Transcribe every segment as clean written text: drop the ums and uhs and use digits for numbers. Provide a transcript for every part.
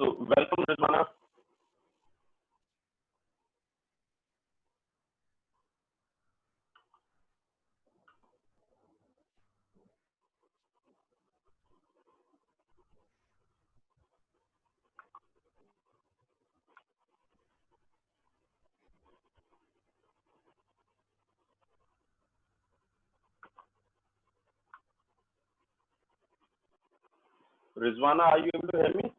So welcome, Rizwana. Rizwana, are you able to hear me?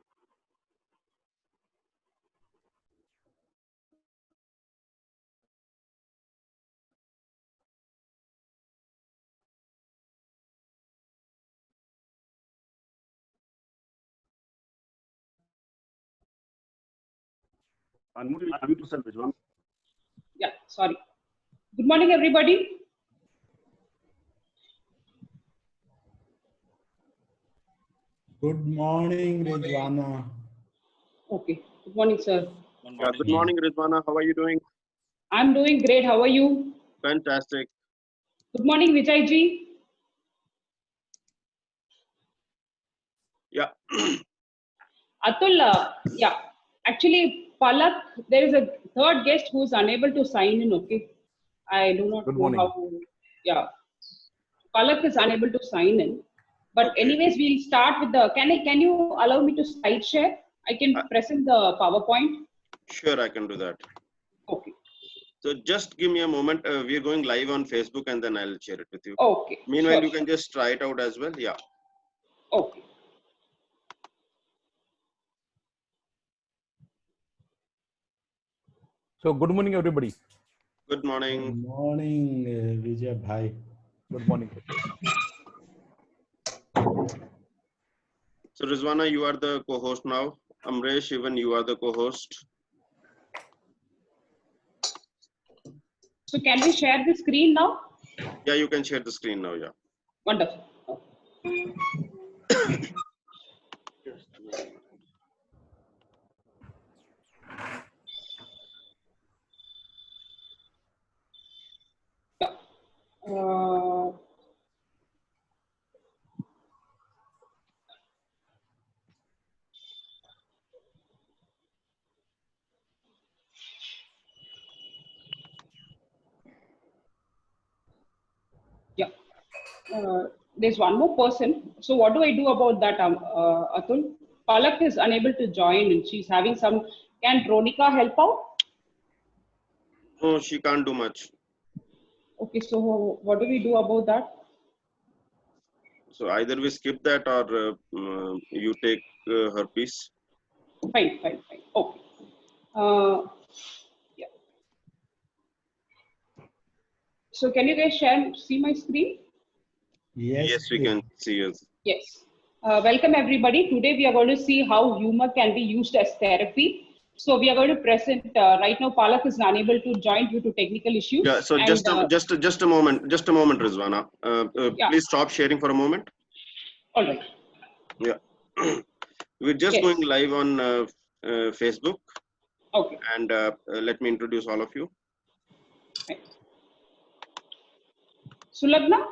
Unmute yourself, Rizwan. Yeah, sorry. Good morning, everybody. Good morning, Rizwana. Okay. Good morning, sir. Yeah, good morning, Rizwana. How are you doing? I'm doing great. How are you? Fantastic. Good morning, Vijay ji. Yeah. Atul, yeah. Actually, Palak, there is a third guest who is unable to sign in. Okay. I do not Good know morning. how. Yeah. Palak is unable to sign in. But Okay. anyways, we'll start with the. Can you allow me to slide share? I can present the PowerPoint. Sure, I can do that. Okay. So just give me a moment. We are going live on Facebook and then I'll share it with you. Okay. Meanwhile, Sure, you can just try it out as well. Yeah. Okay. So good morning, everybody. Good Good morning. morning, Vijay Bhai. Good morning. So Rizwana, you are the co-host now. Amresh, even you are the co-host. So can we share the screen now? Yeah, you can share the screen now. Yeah. Wonderful. Uh, yeah. There's one more person. So what do I do about that, Atul? Palak is unable to join and she's having some. Can Ronika help out? No, she can't do much. Okay, so what do we do about that? So either we skip that or you take her piece. Fine. Okay. Uh, yeah. So can you guys see my screen? Yes, Yes, we please. can see you. Yes. Welcome everybody. Today we are going to see how humor can be used as therapy. So we are going to present right now. Palak is unable to join due to technical issues. Yeah. So and, just a moment, Rizwana. yeah. Please stop sharing for a moment. All right. Yeah. We're just Yes. going live on Facebook, Okay. and let me introduce all of you. Right. Sulagna?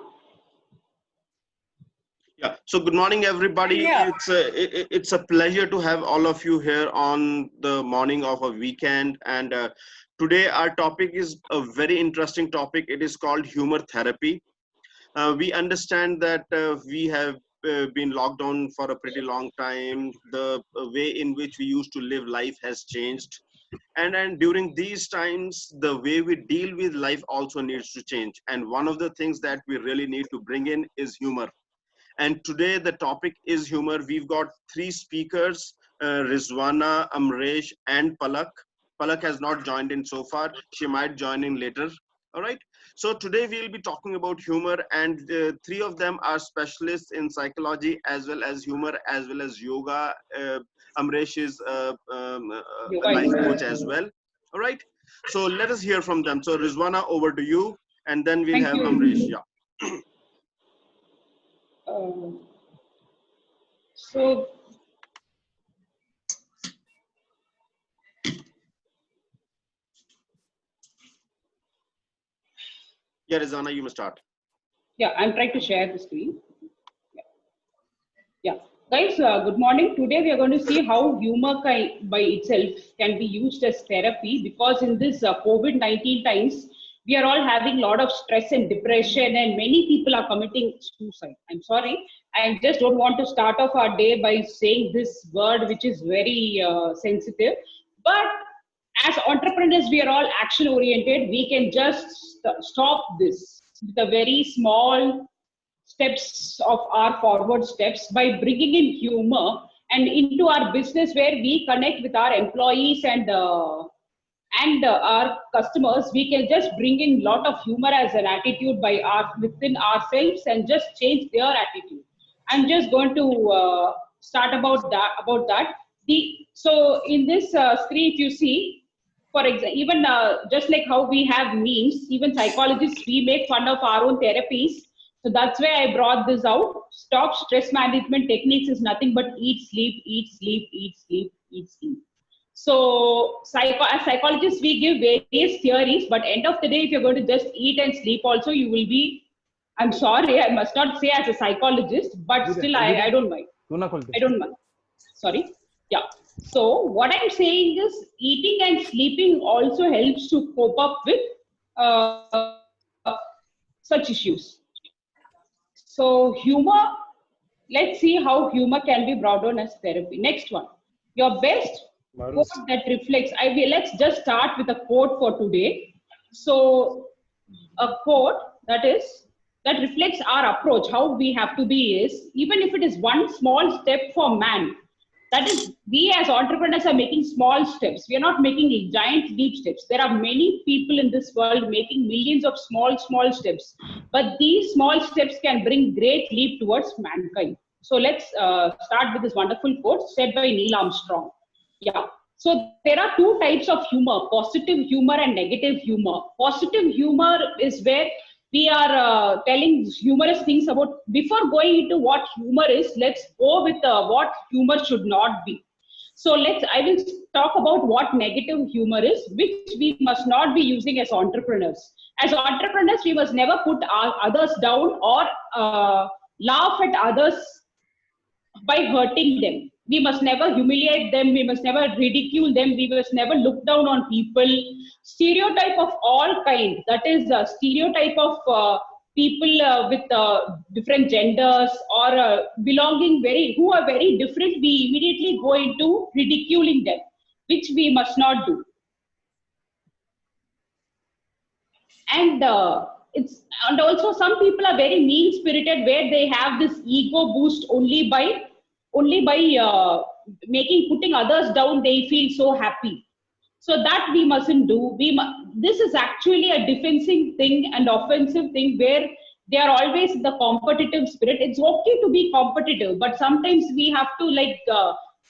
Yeah. So good morning, everybody. Yeah. It's a pleasure to have all of you here on the morning of a weekend. And today our topic is a very interesting topic. It is called humor therapy. We understand that we have been locked down for a pretty long time. The way in which we used to live life has changed. And during these times, the way we deal with life also needs to change. And one of the things that we really need to bring in is humor. And today the topic is humor. We've got three speakers, Rizwana, Amresh, and Palak. Palak has not joined in so far. She might join in later. All right. So today we'll be talking about humor, and three of them are specialists in psychology as well as humor as well as yoga. Amresh is a life coach as well. All right. So let us hear from them. So Rizwana, over to you, and then we'll Thank have you. Amresh. Yeah. So Yeah, Rizwana, you may start. yeah, I'm trying to share the screen. Yeah. Guys, good morning. Today we are going to see how humor by itself can be used as therapy, because in this COVID-19 times, we are all having a lot of stress and depression, and many people are committing suicide. I'm sorry. I just don't want to start off our day by saying this word, which is very sensitive. But as entrepreneurs, we are all action oriented. We can just stop this with a very small steps of our forward steps by bringing in humor and into our business, where we connect with our employees and our customers. We can just bring in lot of humor as an attitude by within ourselves and just change their attitude. I'm just going to start about that. So in this screen, if you see, for example, even just like how we have memes, even psychologists, we make fun of our own therapies. So that's why I brought this out. Stop stress management techniques is nothing but eat, sleep, eat, sleep, eat, sleep, eat, sleep. So as psychologists, we give various theories, but end of the day, if you're going to just eat and sleep also, you will be, I'm sorry, I must not say as a psychologist, but still I don't mind. I don't mind. Sorry. Yeah. So what I'm saying is eating and sleeping also helps to cope up with such issues. So humor, let's see how humor can be brought on as therapy. Next one, your best quote that reflects, let's just start with a quote for today. So a quote that reflects our approach, how we have to be is, even if it is one small step for man, that is, we as entrepreneurs are making small steps. We are not making giant leap steps. There are many people in this world making millions of small steps. But these small steps can bring great leap towards mankind. So let's start with this wonderful quote said by Neil Armstrong. Yeah. So there are two types of humor, positive humor and negative humor. Positive humor is where we are telling humorous things about, before going into what humor is, let's go with what humor should not be. So I will talk about what negative humor is, which we must not be using as entrepreneurs. As entrepreneurs, we must never put others down or laugh at others by hurting them. We must never humiliate them. We must never ridicule them. We must never look down on people. Stereotype of all kind. That is a stereotype of people with different genders or belonging who are very different. We immediately go into ridiculing them, which we must not do. And also some people are very mean spirited, where they have this ego boost only by putting others down. They feel so happy. So that we mustn't do. This is actually a defensive thing and offensive thing, where they are always in the competitive spirit. It's okay to be competitive, but sometimes we have to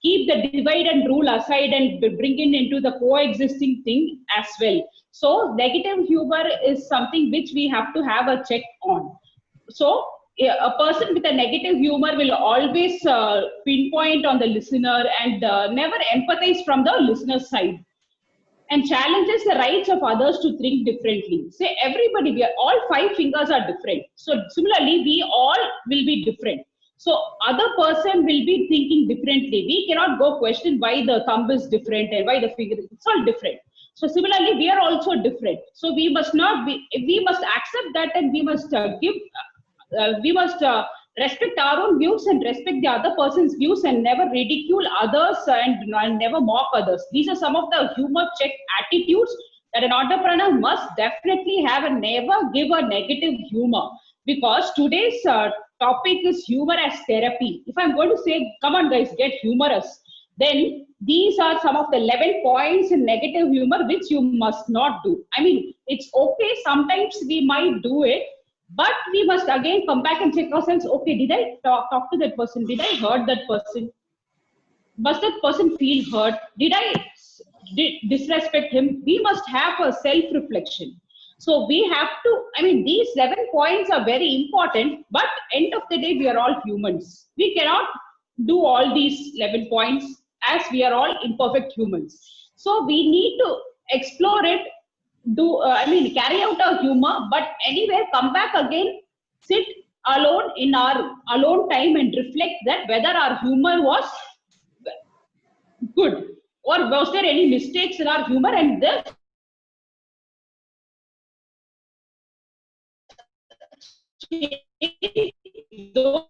keep the divide and rule aside and bring it into the coexisting thing as well. So negative humor is something which we have to have a check on. So a person with a negative humor will always pinpoint on the listener and never empathize from the listener's side, and challenges the rights of others to think differently. Say everybody, all 5 fingers are different. So similarly, we all will be different. So other person will be thinking differently. We cannot go question why the thumb is different and why the finger, it's all different. So similarly, we are also different. So we must accept that, and we must respect our own views and respect the other person's views, and never ridicule others and never mock others. These are some of the humor check attitudes that an entrepreneur must definitely have, and never give a negative humor, because today's topic is humor as therapy. If I'm going to say, come on guys, get humorous, then these are some of the 11 points in negative humor which you must not do. I mean, it's okay, sometimes we might do it, but we must again come back and check ourselves. Okay, did I talk to that person? Did I hurt that person? Must that person feel hurt? Did I disrespect him? We must have a self-reflection. So we have to, these 11 points are very important, but end of the day, we are all humans. We cannot do all these 11 points, as we are all imperfect humans. So we need to explore it, carry out our humor, but anywhere, come back again, sit, alone in our alone time and reflect that whether our humor was good or was there any mistakes in our humor, and this those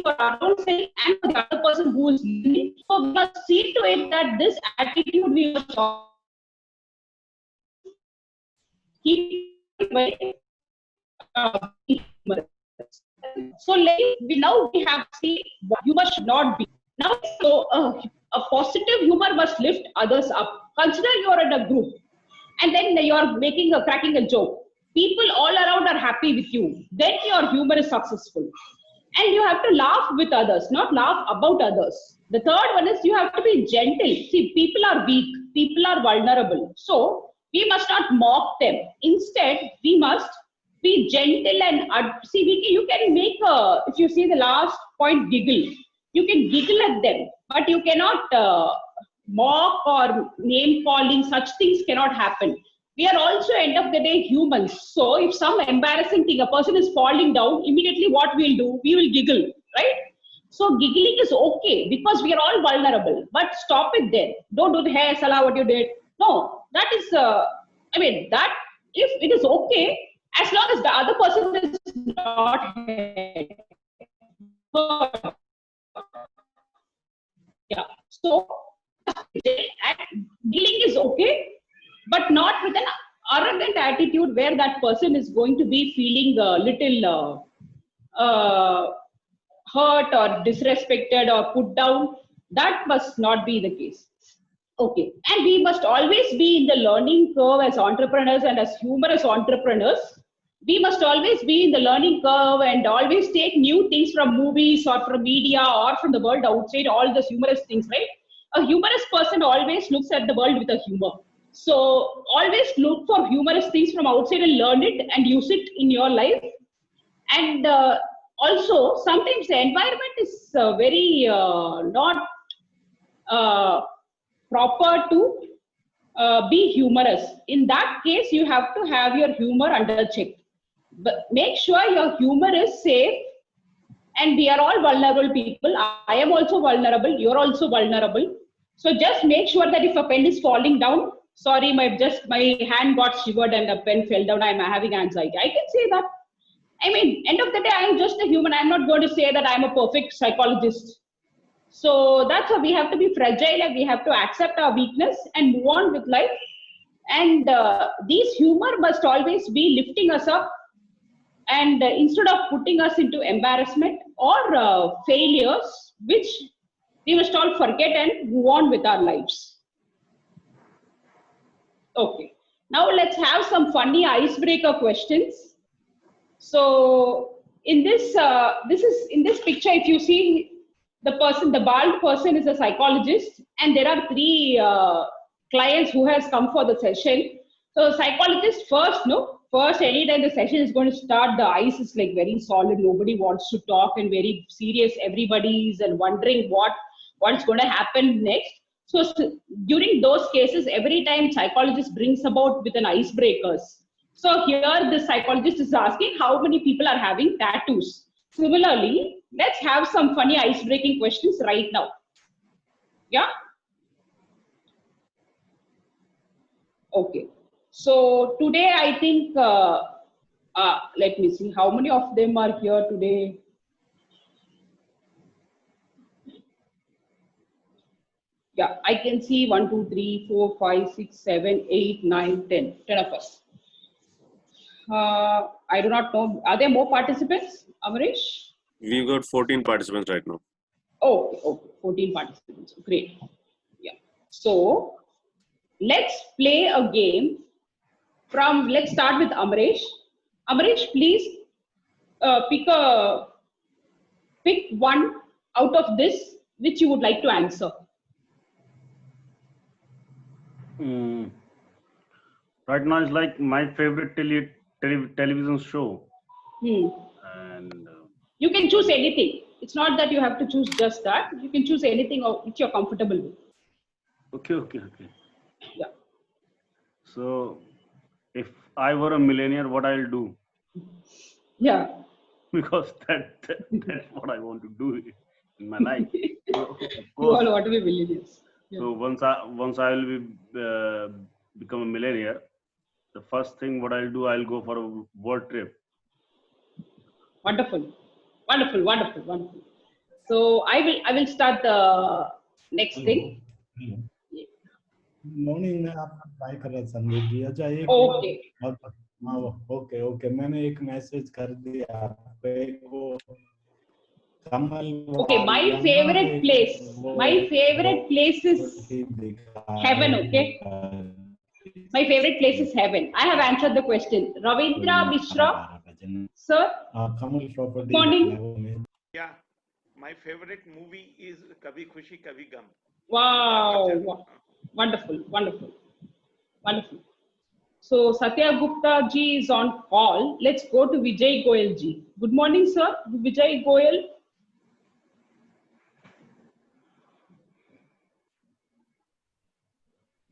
for our own sake and for the other person who is listening. So we must see to it that this attitude we must keep very so now we have to see what humor should not be. Now, so a positive humor must lift others up. Consider you are in a group, and then you are cracking a joke. People all around are happy with you. Then your humor is successful. And you have to laugh with others, not laugh about others. The third one is you have to be gentle. See, people are weak, people are vulnerable. So we must not mock them. Instead, we must be gentle and see. You can make if you see the last point, giggle. You can giggle at them, but you cannot mock or name calling. Such things cannot happen. We are also, end of the day, humans. So if some embarrassing thing, a person is falling down, immediately what we'll do? We will giggle, right? So giggling is okay because we are all vulnerable. But stop it there. Don't do the hey, Salah, what you did. No, that is, that if it is okay, as long as the other person is not yeah. So giggling is okay, but not with an arrogant attitude where that person is going to be feeling a little hurt or disrespected or put down. That must not be the case. Okay, and we must always be in the learning curve as entrepreneurs and as humorous entrepreneurs. We must always be in the learning curve and always take new things from movies or from media or from the world outside, all the humorous things, right? A humorous person always looks at the world with a humor. So always look for humorous things from outside and learn it and use it in your life. And also, sometimes the environment is very not proper to be humorous. In that case, you have to have your humor under check. But make sure your humor is safe. And we are all vulnerable people. I am also vulnerable. You're also vulnerable. So just make sure that if a pen is falling down, sorry, my hand got shivered and the pen fell down, I'm having anxiety. I can say that. End of the day, I'm just a human. I'm not going to say that I'm a perfect psychologist. So that's why we have to be fragile and we have to accept our weakness and move on with life. And these humor must always be lifting us up. And instead of putting us into embarrassment or failures, which we must all forget and move on with our lives. Okay, now let's have some funny icebreaker questions. So in this picture, if you see the bald person is a psychologist, and there are 3 clients who has come for the session. So psychologist first anytime the session is going to start, the ice is like very solid. Nobody wants to talk and very serious. Everybody is and wondering what's going to happen next. So during those cases, every time psychologist brings about with an icebreakers. So here the psychologist is asking how many people are having tattoos. Similarly, let's have some funny ice-breaking questions right now. Yeah? Okay. So today I think, let me see, how many of them are here today? Yeah, I can see 1, 2, 3, 4, 5, 6, 7, 8, 9, 10. 10 of us. I do not know. Are there more participants, Amrish? We've got 14 participants right now. Oh, okay. 14 participants. Great. Yeah. So let's play a game from, let's start with Amrish. Amrish, please pick one out of this which you would like to answer. Right now is like my favorite television show. And you can choose anything. It's not that you have to choose just that. You can choose anything which you're comfortable with. Okay. Yeah. So if I were a millionaire, what I'll do? Yeah. because that's what I want to do in my life. So, of You course, all want to be millionaires. Yeah. so once I will be become a millionaire, the first thing what I'll do, I'll go for a world trip. Wonderful, wonderful, wonderful, wonderful. So I will start the next thing. Morning में आप try कर रहे हैं संदीप जी। अच्छा एक Okay. और हाँ okay okay मैंने एक मैसेज कर दिया आपको एक वो कमल Okay, my वाला ना, favorite एक place. वो My favorite place is ही दिखा heaven. Okay. My favorite place is heaven. I have answered the question. Ravindra Mishra, sir. Kamal property Good morning. Yeah, my favorite movie is Kabhi Khushi Kabhi Gum. Wow, wow. Wonderful, wonderful, wonderful. So Satya Gupta ji is on call. Let's go to Vijay Goyal ji. Good morning, sir. Vijay Goyal.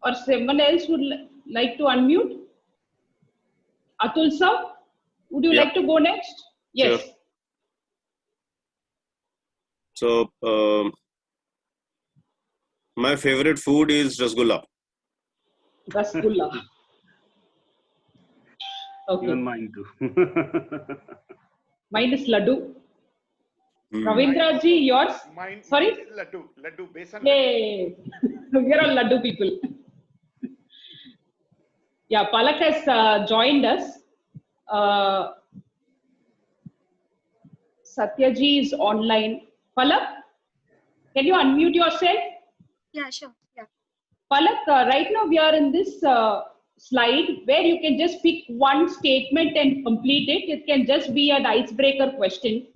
Or someone else would like to unmute? Atul sir, would you Yeah. like to go next? Yes. Sure. So, my favorite food is rasgulla. Rasgulla. Okay. Even mine too. Mine is laddu. Mm. Ravindra ji, yours? Mine Sorry? is Laddu, besan. Yay! We are all laddu people. Yeah, Palak has joined us. Satya ji is online. Palak, can you unmute yourself? Yeah, sure. Yeah. Palak, right now we are in this slide where you can just pick one statement and complete it. It can just be an icebreaker question.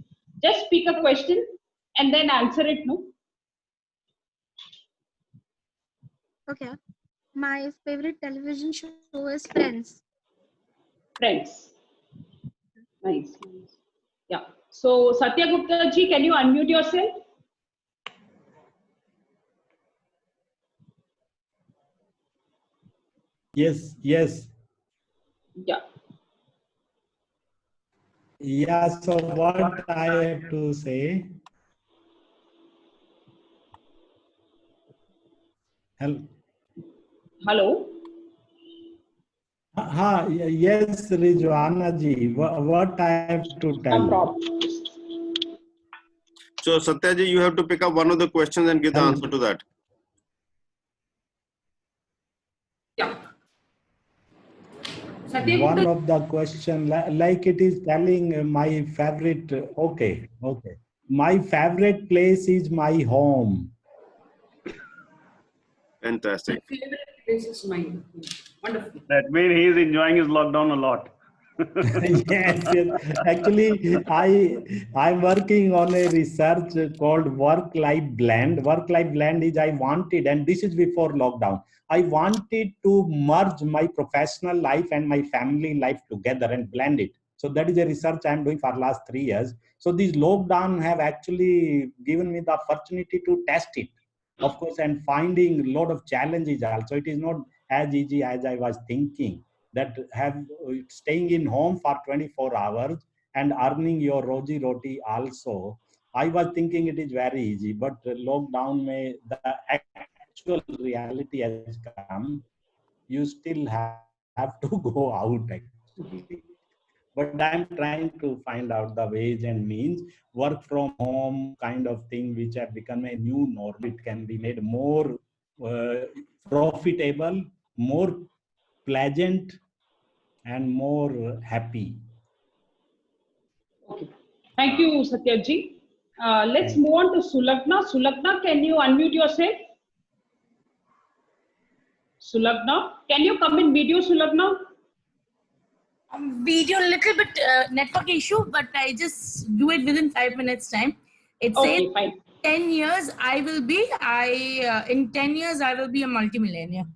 Just pick a question and then answer it, no? Okay. My favorite television show is Friends. Friends. Nice. Yeah. So Satya Gupta ji, can you unmute yourself? Yes, yes. Yeah. Yeah, so what I have to say? Hello. Yes, Rijwana ji, what I have to tell? No problem. So, Satya ji, you have to pick up one of the questions and give the answer to that. Yeah. One of the question, like it is telling my favorite, okay. My favorite place is my home. Fantastic. Favorite place is mine. Wonderful. That means he is enjoying his lockdown a lot. Yes. Actually, I'm working on a research called work-life blend. Work-life blend is I wanted, and this is before lockdown. I wanted to merge my professional life and my family life together and blend it. So that is a research I'm doing for last 3 years. So this lockdown have actually given me the opportunity to test it, of course, and finding a lot of challenges also. It is not as easy as I was thinking. That have staying in home for 24 hours and earning your roji roti also. I was thinking it is very easy, but lockdown may the actual reality has come. You still have to go out actually. But I'm trying to find out the ways and means. Work from home kind of thing, which have become a new norm. It can be made more profitable, more pleasant, and more happy. Okay. Thank you, Satya ji. Let's move on to Sulagna. Sulagna, can you unmute yourself? Sulagna, can you come in video, Sulagna? Video little bit network issue, but I just do it within 5 minutes time. It Okay, says fine. 10 years in 10 years I will be a multimillionaire.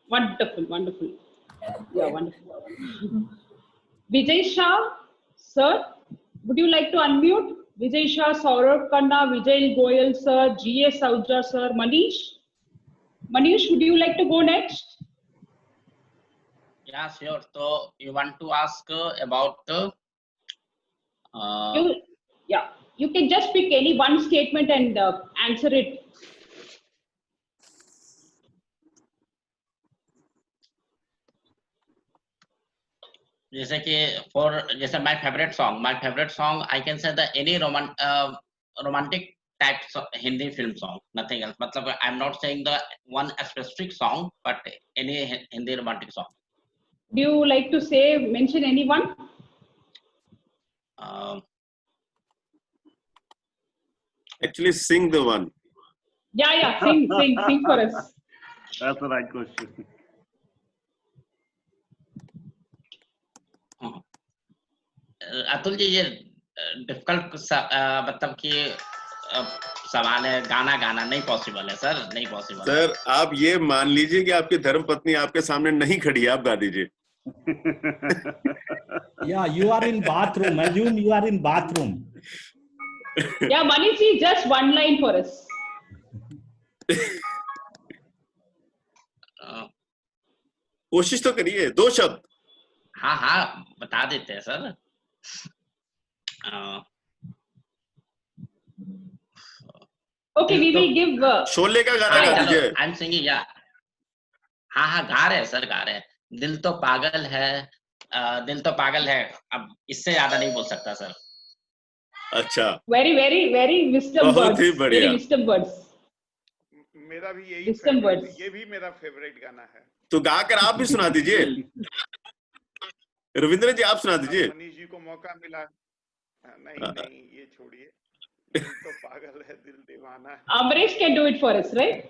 Wonderful, wonderful. Yeah, wonderful. Vijay Shah, sir, would you like to unmute? Vijay Shah, Saurabh Khanna, Vijay Goyal, sir, G.S. Ahuja, sir, Manish. Manish, would you like to go next? Yeah, sure. So you want to ask about You can just pick any one statement and answer it. जैसे कि जैसे my favorite song I can say that any romantic type Hindi film song, nothing else. मतलब I'm not saying the one specific song, but any Hindi romantic song. Do you like to mention any one? Actually, sing the one. Yeah, sing for us. That's the right question. Atul ji, ये difficult मतलब कि सवाल है. गाना नहीं possible है sir, नहीं possible. Sir आप ये मान लीजिए कि आपकी धर्मपत्नी आपके सामने नहीं खड़ी है, आप गा दीजिए. Yeah, you are in bathroom. Assume you are in bathroom. Yeah, Manish ji, just one line for us. कोशिश तो करिए, 2 शब्द. हाँ बता देते हैं sir. Okay, we will give. Sholay का गाना गा दीजिए. I'm singing, yeah. हाँ गा रहे हैं सर, गा रहे हैं. दिल तो पागल है. अब इससे ज्यादा नहीं बोल सकता सर. अच्छा. Very wisdom बहुत words. ही बढ़िया. Very wisdom words. मेरा भी यही wisdom words. ये भी मेरा फेवरेट गाना है. तो गाकर आप भी सुना दीजिए. रविंद्र जी आप सुना दीजिए. मनीष जी को मौका मिला. नहीं ये छोड़िए. दिल तो पागल है, दिल दीवाना है. Amresh can do it for us, right?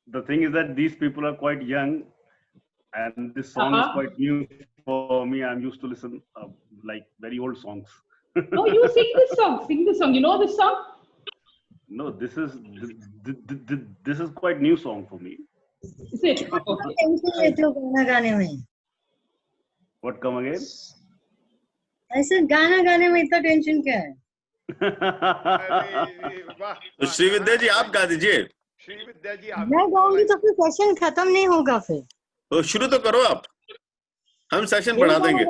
The thing is that these people are quite young, and this song is quite new for me. I'm used to listen like very old songs. No, you sing this song. You know this song? No, this is quite new song for me. Is it? Okay. What, come again? ऐसे गाना गाने में इतना tension क्या है? तो श्रीविद्या जी आप गा दीजिए. श्रीविद्या जी मैं गाऊंगी तो फिर सेशन खत्म नहीं होगा फिर. तो शुरू तो करो आप, हम सेशन बढ़ा देंगे.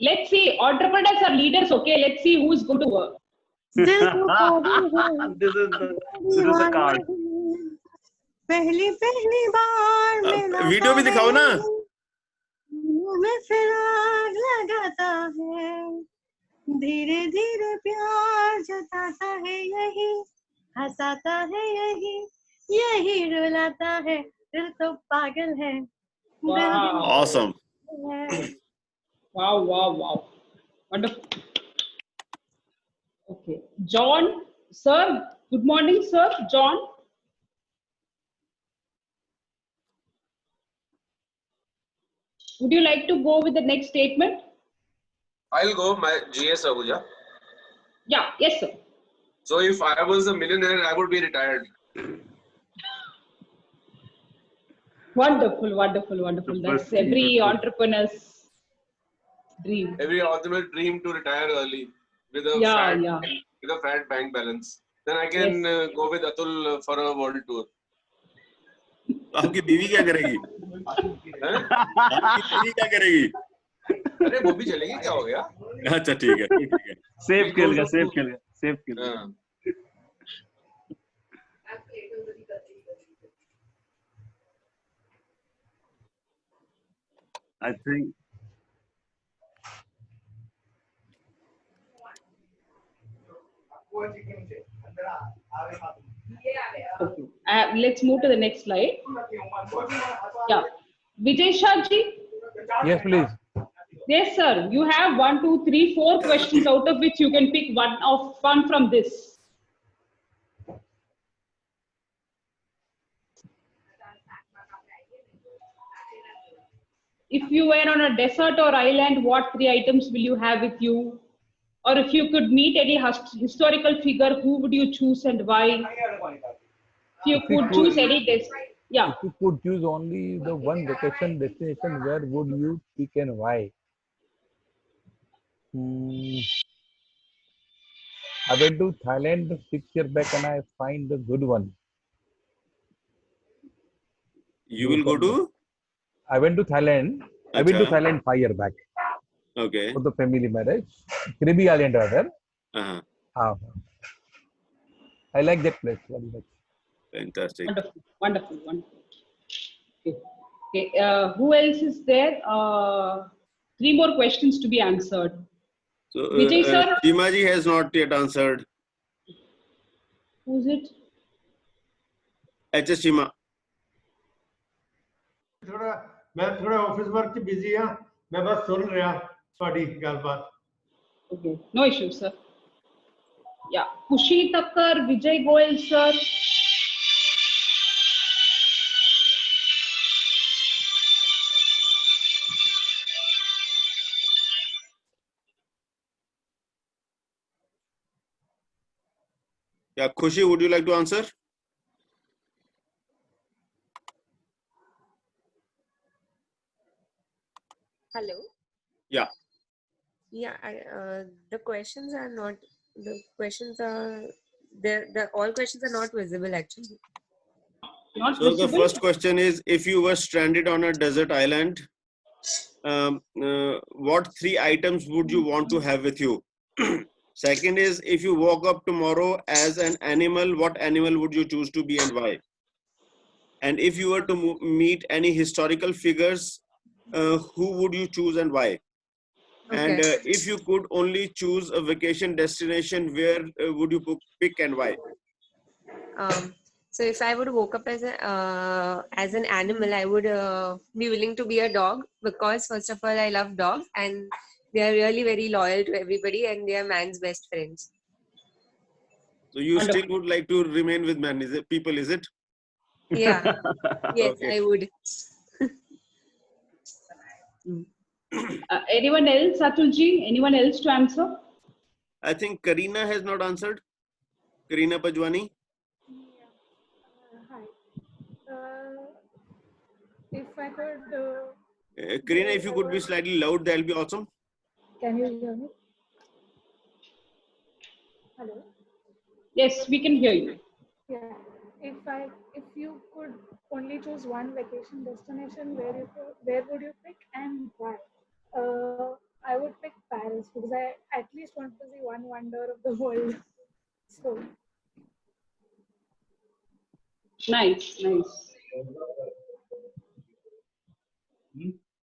Let's see, entrepreneurs are leaders. Okay, let's see who's going to work. This is the card. पहली बार वीडियो भी दिखाओ ना. में फिर आग लगाता है, धीरे धीरे प्यार जताता है, यही हंसाता है, यही रुलाता है, दिल तो पागल है. Awesome. Wow. Wonderful. Okay. John, sir. Good morning, sir. John. Would you like to go with the next statement? I'll go, my GS Ahuja. Yeah, yes, sir. So if I was a millionaire, I would be retired. Wonderful. That's every entrepreneur's dream. Every entrepreneur's dream to retire early with a fat bank balance. Then I can go with Atul for a world tour. आपकी बीवी क्या करेगी? आपकी बीवी क्या करेगी? अरे वो भी चलेगी, क्या हो गया? अच्छा ठीक है. सेफ खेलेगा. I think Okay. Let's move to the next slide. Yeah. Vijay Shah ji. Yes, please. Yes, sir. You have 1, 2, 3, 4 questions out of which you can pick one from this. If you were on a desert or island, what 3 items will you have with you? Or if you could meet any historical figure, who would you choose and why? If you could choose any destination. Yeah. If you could choose only the one vacation destination, where would you pick and why? I went to Thailand 6 years back and I find a good one. You will go to? I went to Thailand. I went to Thailand 5 years back. Okay. for the family marriage. Kribi Island rather. Uh-huh. I like that place very much. Fantastic. Wonderful, wonderful, wonderful. Okay. Okay. Who else is there? 3 more questions to be answered. So, Vijay sir? Jimaji has not yet answered. Who's it? HS Chima. मैं थोड़ा office work च busy हां मैं बस सुन रहा ਤੁਹਾਡੀ ਗੱਲਬਾत. Okay, no issue, sir. Yeah, Kushi Thakkar, Vijay Goyal, sir. Yeah, Khushi, would you like to answer? Hello. Yeah. Yeah, the questions are not. The questions are there. All questions are not visible actually. Not So visible? the first question is: if you were stranded on a desert island, what 3 items would you want to have with you? Second is: if you woke up tomorrow as an animal, what animal would you choose to be and why? And if you were to meet any historical figures, who would you choose and why? And Okay. if you could only choose a vacation destination, where would you pick and why? So if I would woke up as an animal, I would be willing to be a dog because first of all, I love dogs and they are really very loyal to everybody and they are man's best friends. So you still would like to remain with man, is it? People, is it? Yeah. Yes, Okay. I would. Anyone else, Atulji? Anyone else to answer? I think Karina has not answered. Karina Pajwani. Hi. If I could. Karina, if you could be slightly loud, that'll be awesome. Can you hear me? Hello. Yes, we can hear you. Yeah. If you could only choose one vacation destination, where would you pick and why? I would pick Paris because I at least want to see one wonder of the world. So. Nice, nice.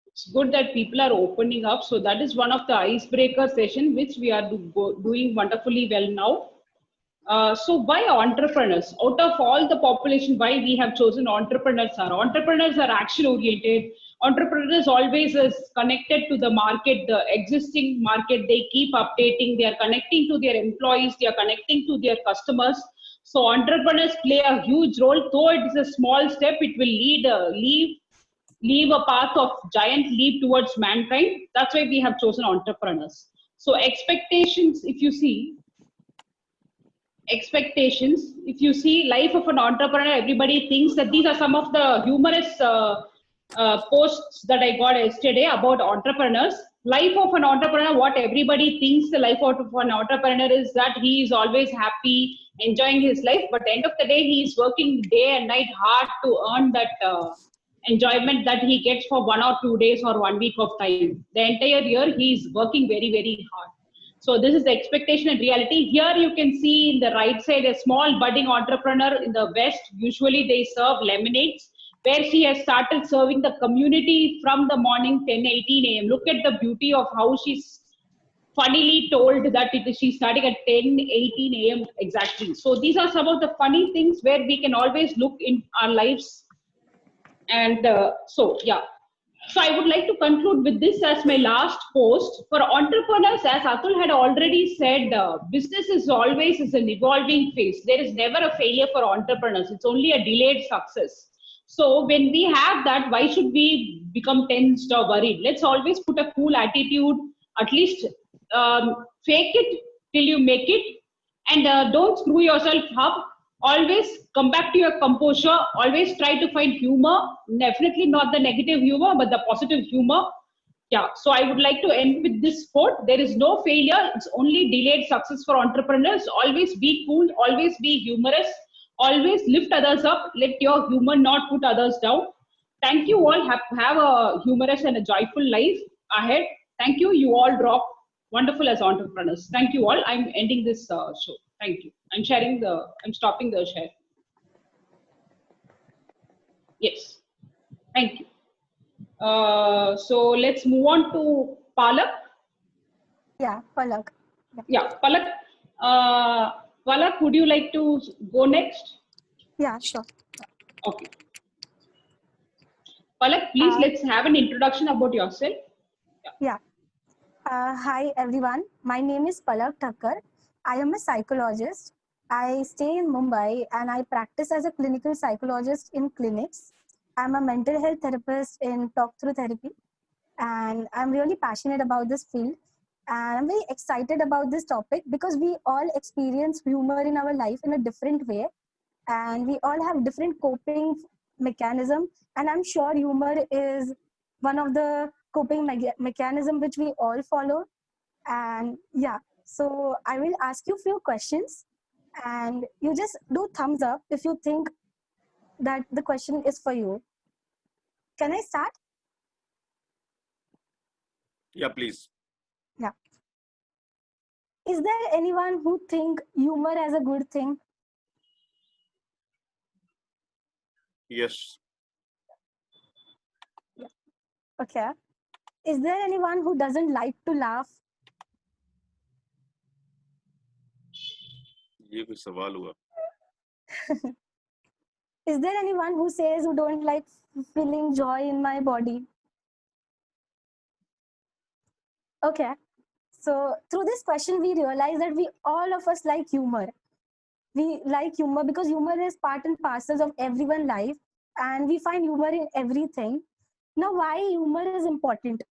It's good that people are opening up. So that is one of the icebreaker session which we are doing wonderfully well now. So why entrepreneurs? Out of all the population, why we have chosen entrepreneurs are? Entrepreneurs are action oriented. Entrepreneurs always is connected to the market, the existing market. They keep updating. They are connecting to their employees. They are connecting to their customers. So entrepreneurs play a huge role. Though it is a small step, it will leave a path of giant leap towards mankind. That's why we have chosen entrepreneurs. So expectations, if you see life of an entrepreneur, everybody thinks that these are some of the humorous posts that I got yesterday about entrepreneurs. Life of an entrepreneur, what everybody thinks the life of an entrepreneur is that he is always happy, enjoying his life, but at the end of the day, he is working day and night hard to earn that enjoyment that he gets for 1 or 2 days or 1 week of time. The entire year, he is working very, very hard. So this is the expectation and reality. Here you can see in the right side, a small budding entrepreneur in the West. Usually they serve lemonades, where she has started serving the community from the morning 10-18 a.m. Look at the beauty of how she's funnily told that she's starting at 10-18 a.m. exactly. So these are some of the funny things where we can always look in our lives. And so I would like to conclude with this as my last post. For entrepreneurs, as Atul had already said, business is always an evolving phase. There is never a failure for entrepreneurs. It's only a delayed success. So when we have that, why should we become tensed or worried? Let's always put a cool attitude, at least fake it till you make it, and don't screw yourself up. Always come back to your composure. Always try to find humor. Definitely not the negative humor, but the positive humor. Yeah, so I would like to end with this quote. There is no failure. It's only delayed success for entrepreneurs. Always be cool. Always be humorous. Always lift others up. Let your humor not put others down. Thank you all. Have a humorous and a joyful life ahead. Thank you. You all drop wonderful as entrepreneurs. Thank you all. I'm ending this show. Thank you. I'm stopping the share. Yes. Thank you. So let's move on to Palak. Yeah, Palak. Yeah, Palak. Palak, would you like to go next? Yeah, sure. Okay. Palak, please let's have an introduction about yourself. Yeah. Hi, everyone. My name is Palak Thakkar. I am a psychologist. I stay in Mumbai and I practice as a clinical psychologist in clinics. I'm a mental health therapist in Talk Through Therapy. And I'm really passionate about this field. And I'm very excited about this topic because we all experience humor in our life in a different way. And we all have different coping mechanism. And I'm sure humor is one of the coping mechanism which we all follow. And yeah, so I will ask you a few questions and you just do thumbs up if you think that the question is for you. Can I start? Yeah, please. Yeah. Is there anyone who think humor as a good thing? Yes. Okay. Is there anyone who doesn't like to laugh? ये कोई सवाल हुआ? Is there anyone who says who don't like feeling joy in my body? Okay. So through this question, we realize that all of us like humor. We like humor because humor is part and parcel of everyone's life, and we find humor in everything. Now, why humor is important?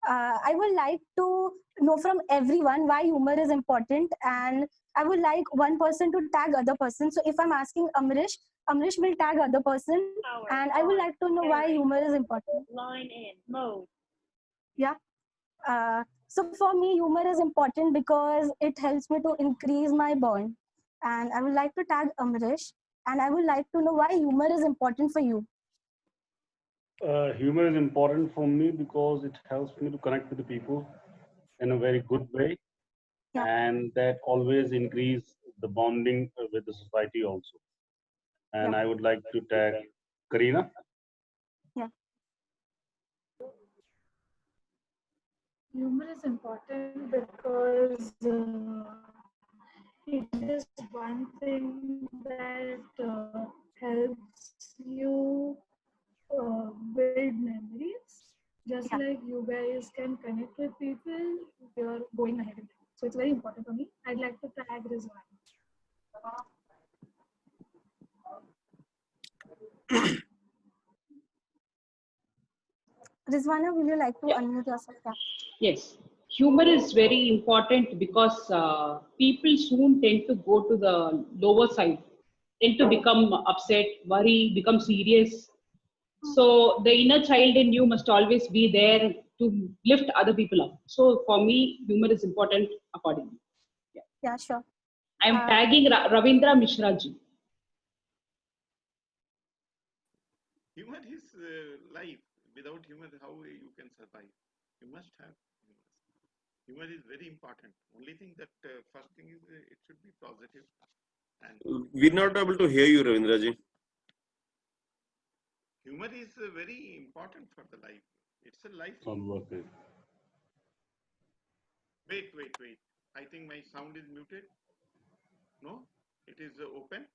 I would like to know from everyone why humor is important, and I would like one person to tag other person. So if I'm asking Amrish, Amrish will tag other person, and I would like to know why humor is important. Line in mode. Yeah. So for me, humor is important because it helps me to increase my bond. And I would like to tag Amrish, and I would like to know why humor is important for you. Humor is important for me because it helps me to connect with the people in a very good way, and that always increase the bonding with the society also. And I would like to tag Karina. Yeah. Humor is important because it is one thing that helps you build memories. Just like you guys can connect with people, you're going ahead in life. So it's very important for me. I'd like to tag Rizwan. Rizwana, would you like to unmute yourself? Yes. Humor is very important because people soon tend to go to the lower side, tend to become upset, worry, become serious. So the inner child in you must always be there to lift other people up. So for me, humor is important accordingly. Yeah, sure. I'm tagging Ravindra Mishra ji. Humor is life. Without humor, how you can survive? You must have humor. Humor is very important. Only thing that first thing is it should be positive. And We're not able to hear you, Ravindra ji. humor is very important for the life. It's a life. Wait. I think my sound is muted. No, it is open.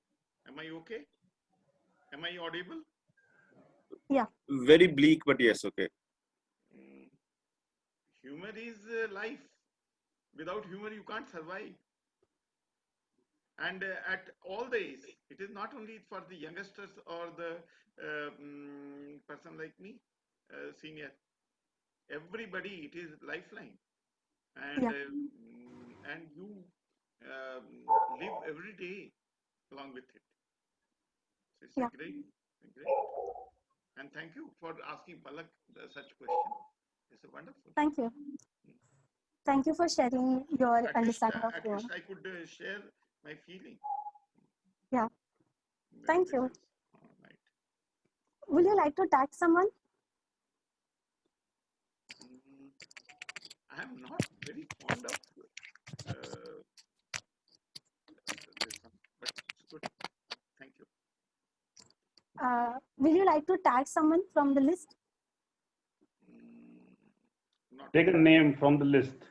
Am I okay? Am I audible? Yeah. Very bleak, but yes, okay. Humor is life. Without humor, you can't survive. And at all the age, it is not only for the youngsters or the person like me, senior. Everybody, it is lifeline. And and you live every day along with it. So it's great. And thank you for asking Palak such question. It's a wonderful. Thank you. Thank you for sharing your understanding of At humor. least I could share my feeling. Yeah. Thank you. Would you like to tag someone? I'm not very fond of this one, but it's good. Thank you. Will you like to tag someone from the list? Take a name from the list.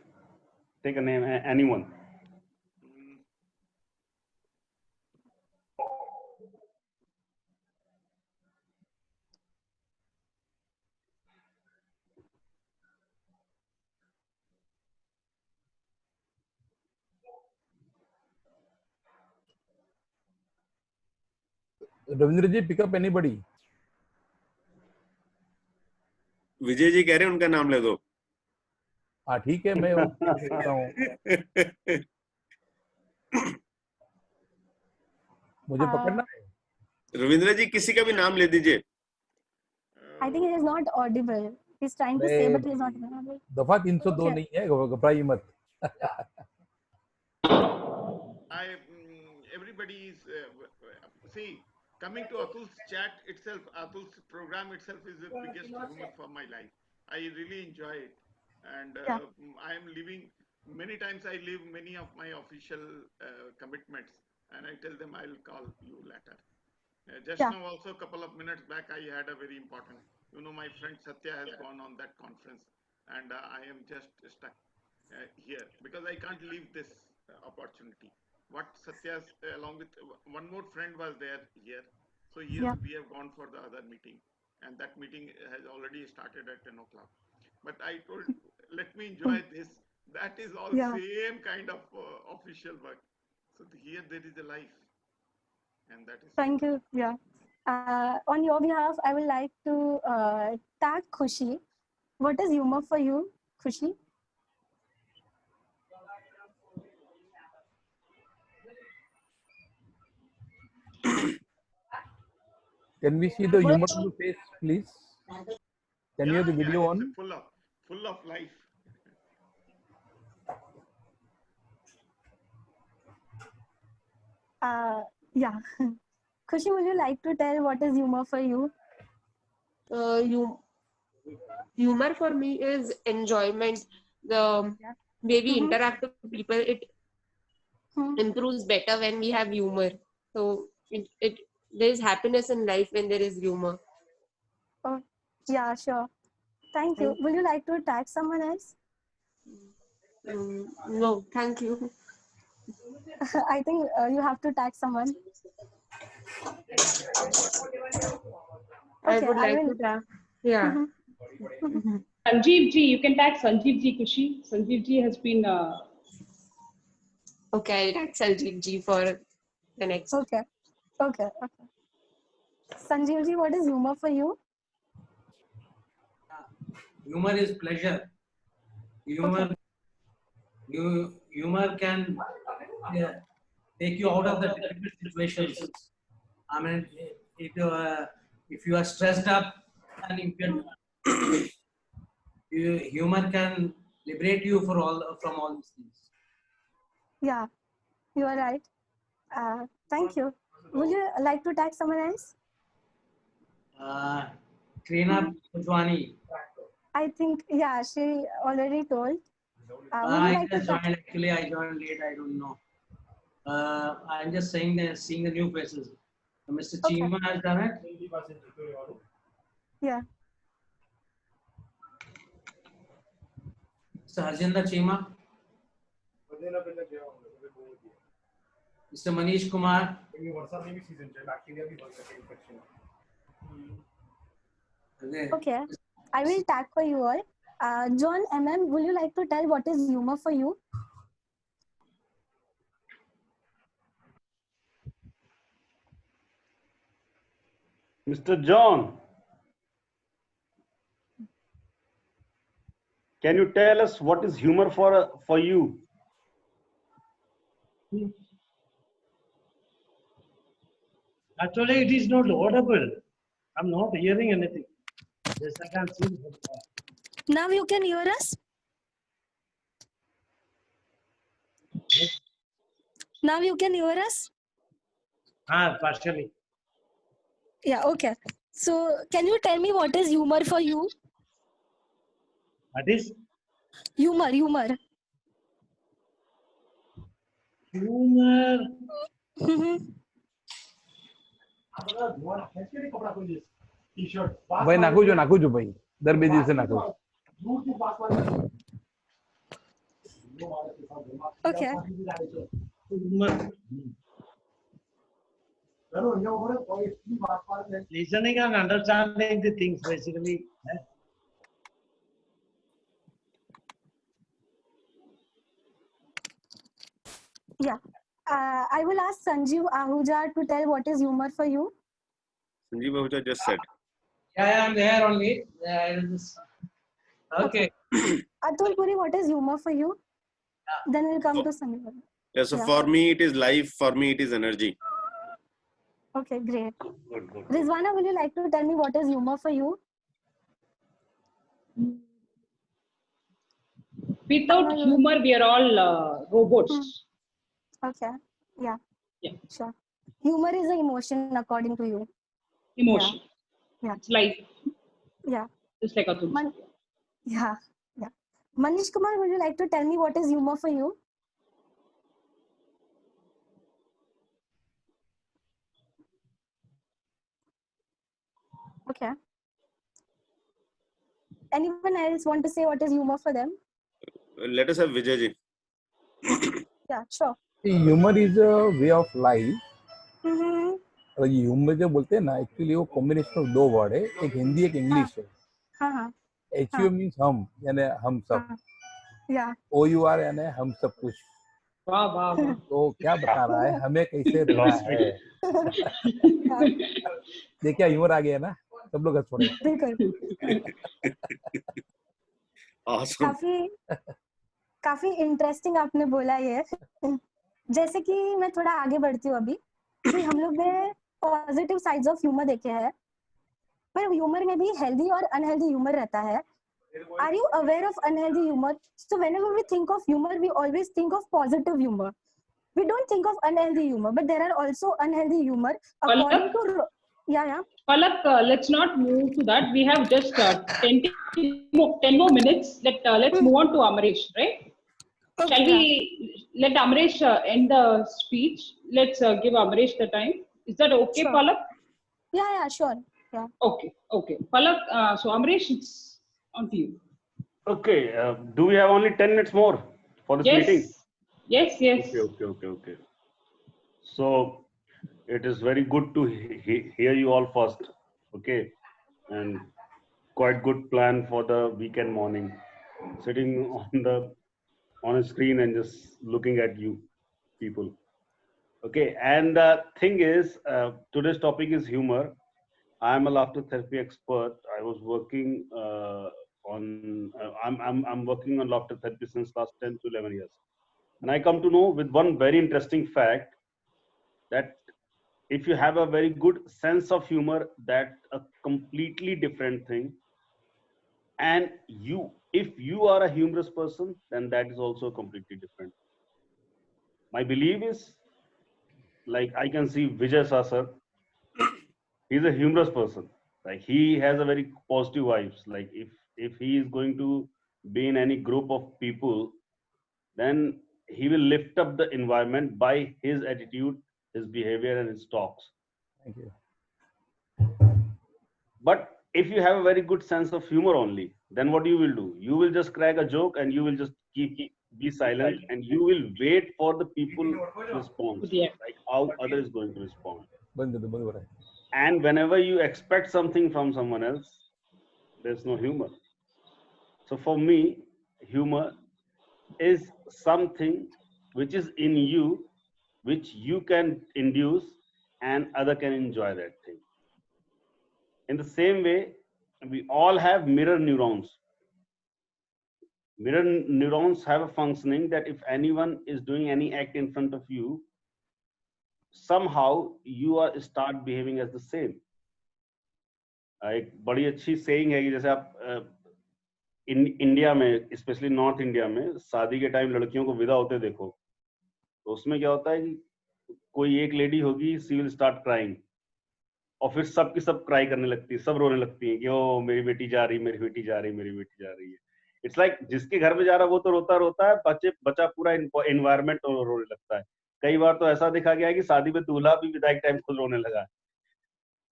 Take a name, anyone. Ravindra ji, pick up anybody. Vijay ji कह रहे हैं उनका नाम ले दो. हाँ ठीक है, मैं देखता हूँ. मुझे पकड़ना है. रविंद्र जी किसी का भी नाम ले दीजिए. I think it is not audible. He's trying to say, but he is not audible. दफा 302 नहीं है, घबराइए मत. Everybody is see, coming to Atul's chat itself, Atul's program itself is the biggest humor for my life. I really enjoy it, and I am living many times. I leave many of my official commitments, and I tell them I'll call you later. Just now, also a couple of minutes back, I had a very important. My friend Satya has gone on that conference, and I am just stuck here because I can't leave this opportunity. What Satya's along with one more friend was there here, so we have gone for the other meeting, and that meeting has already started at 10 o'clock. But I told, let me enjoy this. That is all same kind of official work. So here there is a life, and that is. Thank you. Yeah. On your behalf, I would like to tag Khushi. What is humor for you, Khushi? Can we see the humor on the face, please? Can you have the video on? Full of life. Yeah. Khushi, would you like to tell what is humor for you? Humor for me is enjoyment. The way we interact with people, it improves better when we have humor. So there is happiness in life when there is humor. Oh, yeah, sure. Thank you. Would you like to tag someone else? No, thank you. I think you have to tag someone. I would like to tag. Yeah. Sanjeev ji, you can tag Sanjeev ji, Khushi. Sanjeev ji has been. Okay, I'll tag Sanjeev ji for the next. Okay. Sanjeev ji, what is humor for you? Humor is pleasure. Humor can take you out of the difficult situations. I mean, if you are stressed up, and humor can liberate you from all these things. Yeah, you are right. Thank you. Would you like to tag someone else? Trina Pujwani. I think, she already told. I just joined, actually, I joined late, I don't know. I'm just seeing the new faces. Mr. Chima has done it. Yeah. Mr. Harjinder Chima. Mr. Manish Kumar. Okay, I will tag for you all. John MM, will you like to tell what is humor for you? Mr. John, can you tell us what is humor for you? Actually, it is not audible. I'm not hearing anything. Yes, I can see. Now you can hear us? Now you can hear us? Partially. Yeah, okay. So, can you tell me what is humor for you? What is? Humor. Humor. भाई नाखू जो भाई दर बेजी से नाखू Okay. Listening and understanding the things basically. Yeah. I will ask Sanjeev Ahuja to tell what is humor for you. Sanjeev Ahuja just said. Yeah, I'm there only. Okay. Atul Puri, what is humor for you? Then we'll come to Sanjeev. Yeah, so for me it is life, for me it is energy. Okay, great. Good. Rizwana, will you like to tell me what is humor for you? Without humor, we are all robots. Okay. Yeah. Yeah. Sure. Humor is an emotion, according to you. Emotion. Yeah. It's life. Yeah. Just like Atul. Yeah. Manish Kumar, would you like to tell me what is humor for you? Okay. Anyone else want to say what is humor for them? Let us have Vijay ji. Yeah, sure. Humor is a way of life. Mm-hmm. और ये humour जो बोलते हैं ना, actually वो combination of दो word है, एक हिंदी एक इंग्लिश है. HU मीन्स हम, यानी हम सब. OUR यानी हम सब कुछ. वाह वाह वाह. तो क्या बता रहा है, हमें कैसे रहना है. देखिए ह्यूमर आ गया ना, सब लोग हंस पड़े. काफी इंटरेस्टिंग आपने बोला ये. जैसे कि मैं थोड़ा आगे बढ़ती हूँ अभी कि हम लोग ने पॉजिटिव साइड्स ऑफ ह्यूमर देखे हैं, पर ह्यूमर में भी हेल्दी और अनहेल्दी ह्यूमर रहता है. Are you aware of unhealthy humour? So whenever we think of humour we always think of positive humour. We don't think of unhealthy humor, but there are also unhealthy humor according to Palak, let's not move to that. We have just 10 more minutes. Let's move on to Amresh, right? Okay, shall we let Amresh end the speech? Let's give Amresh the time. Is that okay, sure. Palak? Yeah, sure. Yeah. Okay. Palak, so Amresh, it's on to you. Okay. Do we have only 10 minutes more for this meeting? Yes. Okay. So it is very good to hear you all first. Okay. And quite good plan for the weekend morning. Sitting on a screen and just looking at you people. Okay. And the thing is, today's topic is humor. I am a laughter therapy expert. I was working I'm working on laughter therapy since last 10 to 11 years. And I come to know with one very interesting fact that if you have a very good sense of humor, that's a completely different thing. And if you are a humorous person, then that is also completely different. My belief is, like I can see Vijay Sasar, he's a humorous person. Like he has a very positive vibes. Like if he is going to be in any group of people, then he will lift up the environment by his attitude, his behavior, and his talks. Thank you. But if you have a very good sense of humor only, then what you will do? You will just crack a joke and you will just be silent, and you will wait for the people response, like how other is going to respond. And whenever you expect something from someone else, there's no humor. So for me, humor is something which is in you, which you can induce and other can enjoy that thing. In the same way, we all have mirror neurons. Mirror neurons have a functioning that if anyone is doing any act in front of you, somehow you start behaving as the same. एक बड़ी अच्छी saying है कि जैसे आप India में, specially north India में, शादी के टाइम लड़कियों को विदा होते देखो, तो उसमें क्या होता है कि कोई एक लेडी होगी, शी विल स्टार्ट क्राइंग, और फिर सबकी सब क्राई करने लगती है, सब रोने लगती है कि ओ मेरी बेटी जा रही, मेरी बेटी जा रही, मेरी बेटी जा रही है. इट्स लाइक जिसके घर में जा रहा है वो तो रोता रोता है, बच्चा पूरा एनवायरमेंट रोने लगता है। कई बार तो ऐसा देखा गया है कि शादी में दूल्हा भी विदाई टाइम खुद रोने लगा है।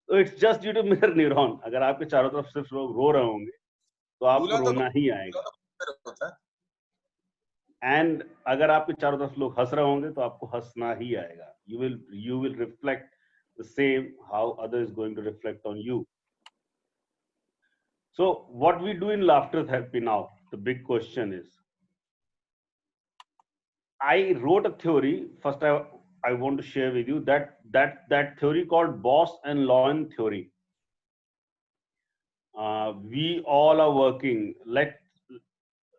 तो it's just due to mirror neuron. अगर आपके चारों तरफ सिर्फ लोग रो रहे होंगे तो आपको रोना ही आएगा, एंड अगर आपके चारों तरफ लोग हंस रहे होंगे तो आपको हंसना ही आएगा। You will reflect the same how other is going to reflect on you. So what we do in laughter therapy now, the big question is, I wrote a theory. First, I want to share with you that theory called Boss and Lowen theory. We all are working.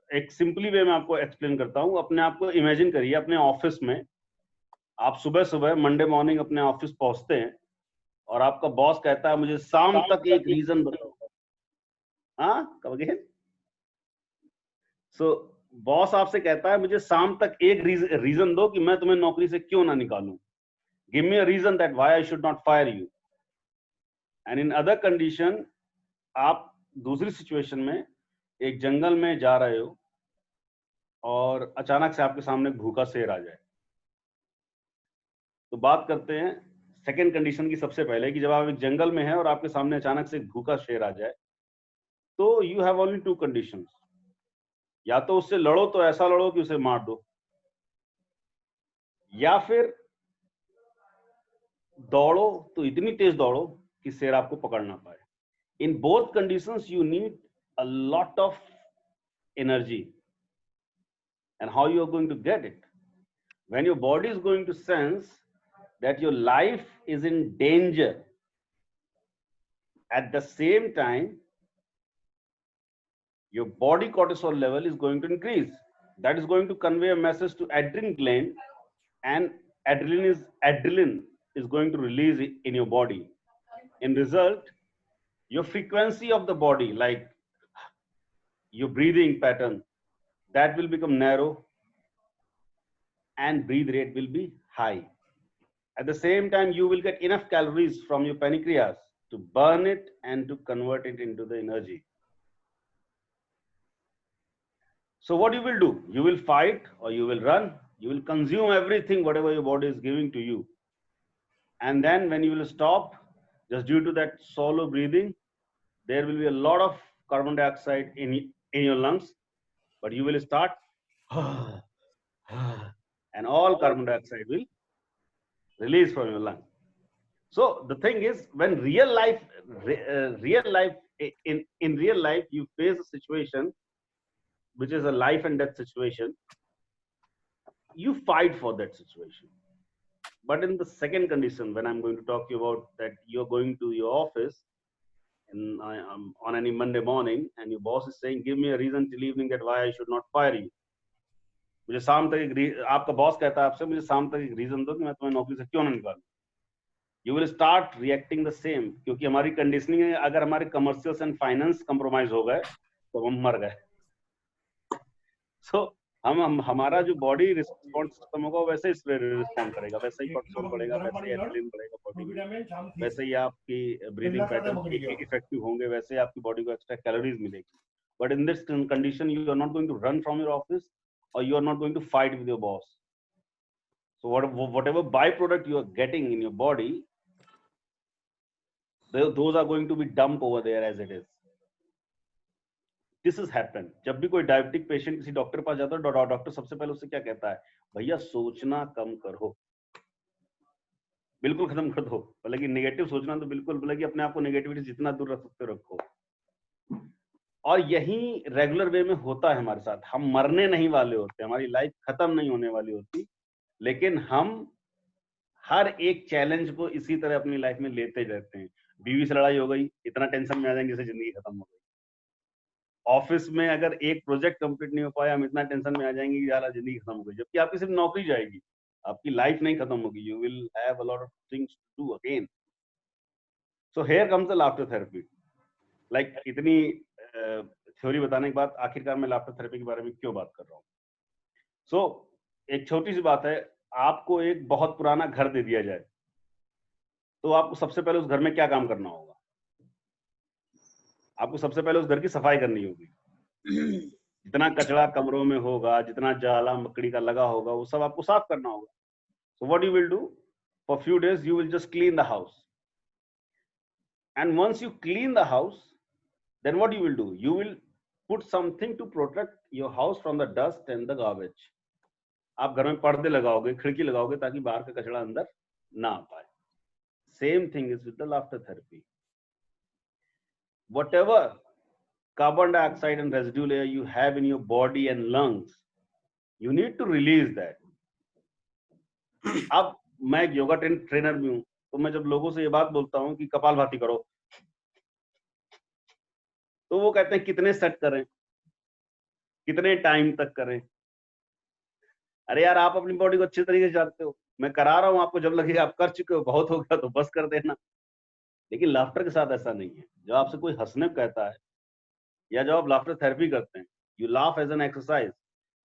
एक simply वे में आपको explain करता हूँ। अपने आप को imagine करिए अपने ऑफिस में, आप सुबह सुबह मंडे मॉर्निंग अपने ऑफिस पहुंचते हैं और आपका बॉस कहता है मुझे शाम तक एक रीजन बताओ। कब अगेन? सो बॉस आपसे कहता है मुझे शाम तक एक रीजन दो कि मैं तुम्हें नौकरी से क्यों ना निकालूं। Give me a reason that why I should not fire you. And in other condition, आप दूसरी सिचुएशन में एक जंगल में जा रहे हो और अचानक से आपके सामने भूखा शेर आ जाए। तो बात करते हैं सेकेंड कंडीशन की सबसे पहले कि जब आप एक जंगल में हैं और आपके सामने अचानक से एक भूखा शेर आ जाए, तो you have only to conditions. या तो उससे लड़ो तो ऐसा लड़ो कि उसे मार दो, या फिर दौड़ो तो इतनी तेज दौड़ो कि शेर आपको पकड़ ना पाए। In both conditions you need a lot of energy. And how you are going to get it? When your body is going to sense that your life is in danger, at the same time your body cortisol level is going to increase. That is going to convey a message to adrenaline gland, and adrenaline is going to release in your body. In result, your frequency of the body, like your breathing pattern, that will become narrow and breathe rate will be high. At the same time, you will get enough calories from your pancreas to burn it and to convert it into the energy. So what you will do? You will fight or you will run. You will consume everything, whatever your body is giving to you. And then when you will stop, just due to that shallow breathing, there will be a lot of carbon dioxide in your lungs, but you will start and all carbon dioxide will release from your lung. So the thing is, when in real life you face a situation which is a life and death situation, you fight for that situation. But in the second condition, when I'm going to talk to you about that, you're going to your office on any Monday morning and your boss is saying, give me a reason till evening that why I should not fire you. मुझे शाम तक आपका boss कहता है आपसे मुझे शाम तक एक रीजन दो कि मैं तुम्हें नौकरी से क्यों ना निकालूं। You will start reacting the same, क्योंकि हमारी कंडीशनिंग है, अगर हमारे कमर्शियल्स एंड फाइनेंस कंप्रोमाइज हो गए तो हम मर गए। So, हमारा जो बॉडी रिस्पॉन्स सिस्टम होगा वैसे ही रिस्पॉन्ड करेगा, वैसे ही कोर्टिसोल बढ़ेगा, वैसे ही एड्रेनलिन बढ़ेगा बॉडी में, वैसे ही आपकी ब्रीदिंग पैटर्न इफेक्टिव होंगे, वैसे ही आपकी बॉडी को एक्स्ट्रा कैलोरीज मिलेगी। But in this condition you are not going to run from your office or you are not going to fight with your boss. So whatever byproduct you are getting in your body, those are going to be dumped over there as it is. This has happened. जब भी कोई diabetic patient किसी doctor के पास जाता है, doctor सबसे पहले उससे क्या कहता है? भैया सोचना कम करो, बिल्कुल खत्म कर दो। बोले कि नेगेटिव सोचना तो बिल्कुल, बोले कि अपने आप को नेगेटिविटी जितना दूर रख सकते रखो। और यही रेगुलर वे में होता है हमारे साथ। हम मरने नहीं वाले होते, हमारी लाइफ खत्म नहीं होने वाली होती, लेकिन हम हर एक चैलेंज को इसी तरह अपनी लाइफ में लेते रहते हैं। बीवी से लड़ाई हो गई, इतना टेंशन में आ जाएंगे जैसे जिंदगी खत्म हो गई। ऑफिस में अगर एक प्रोजेक्ट कंप्लीट नहीं हो पाया, हम इतना टेंशन में आ जाएंगे कि यार जिंदगी खत्म हो गई, जबकि आपकी सिर्फ नौकरी जाएगी, आपकी लाइफ नहीं खत्म होगी। You will have a lot of things to do again. So here comes the laughter therapy. Like इतनी थ्योरी बताने के बाद आखिरकार मैं लाफ्टर थेरेपी के बारे में क्यों बात कर रहा हूँ? सो एक छोटी सी बात है, आपको एक बहुत पुराना घर दे दिया जाए तो आपको सबसे पहले उस घर में क्या काम करना होगा? आपको सबसे पहले उस घर की सफाई करनी होगी। जितना कचरा कमरों में होगा, जितना जाला मकड़ी का लगा होगा, वो सब आपको साफ करना होगा. So what you will do? For few days you will just clean the house. And once you clean the house, then what you will do? You will put something to protect your house from the dust and the garbage. आप घर में पर्दे लगाओगे, खिड़की लगाओगे ताकि बाहर का कचरा अंदर ना आ पाए. Same thing is with the laughter therapy. Whatever carbon dioxide and residue layer you have in your body and lungs, you need to release that. अब मैं एक योगा ट्रेनर भी हूँ, तो मैं जब लोगों से ये बात बोलता हूँ कि कपालभाति करो, तो वो कहते हैं कितने सेट करें, कितने टाइम तक करें. अरे यार, आप अपनी बॉडी को अच्छे तरीके से जानते हो, मैं करा रहा हूँ, आपको जब लगेगा आप कर चुके हो, बहुत हो गया तो बस कर देना. लेकिन लाफ्टर के साथ ऐसा नहीं है. जब आपसे कोई हंसने को कहता है या जब आप लाफ्टर थेरेपी करते हैं, you laugh as an exercise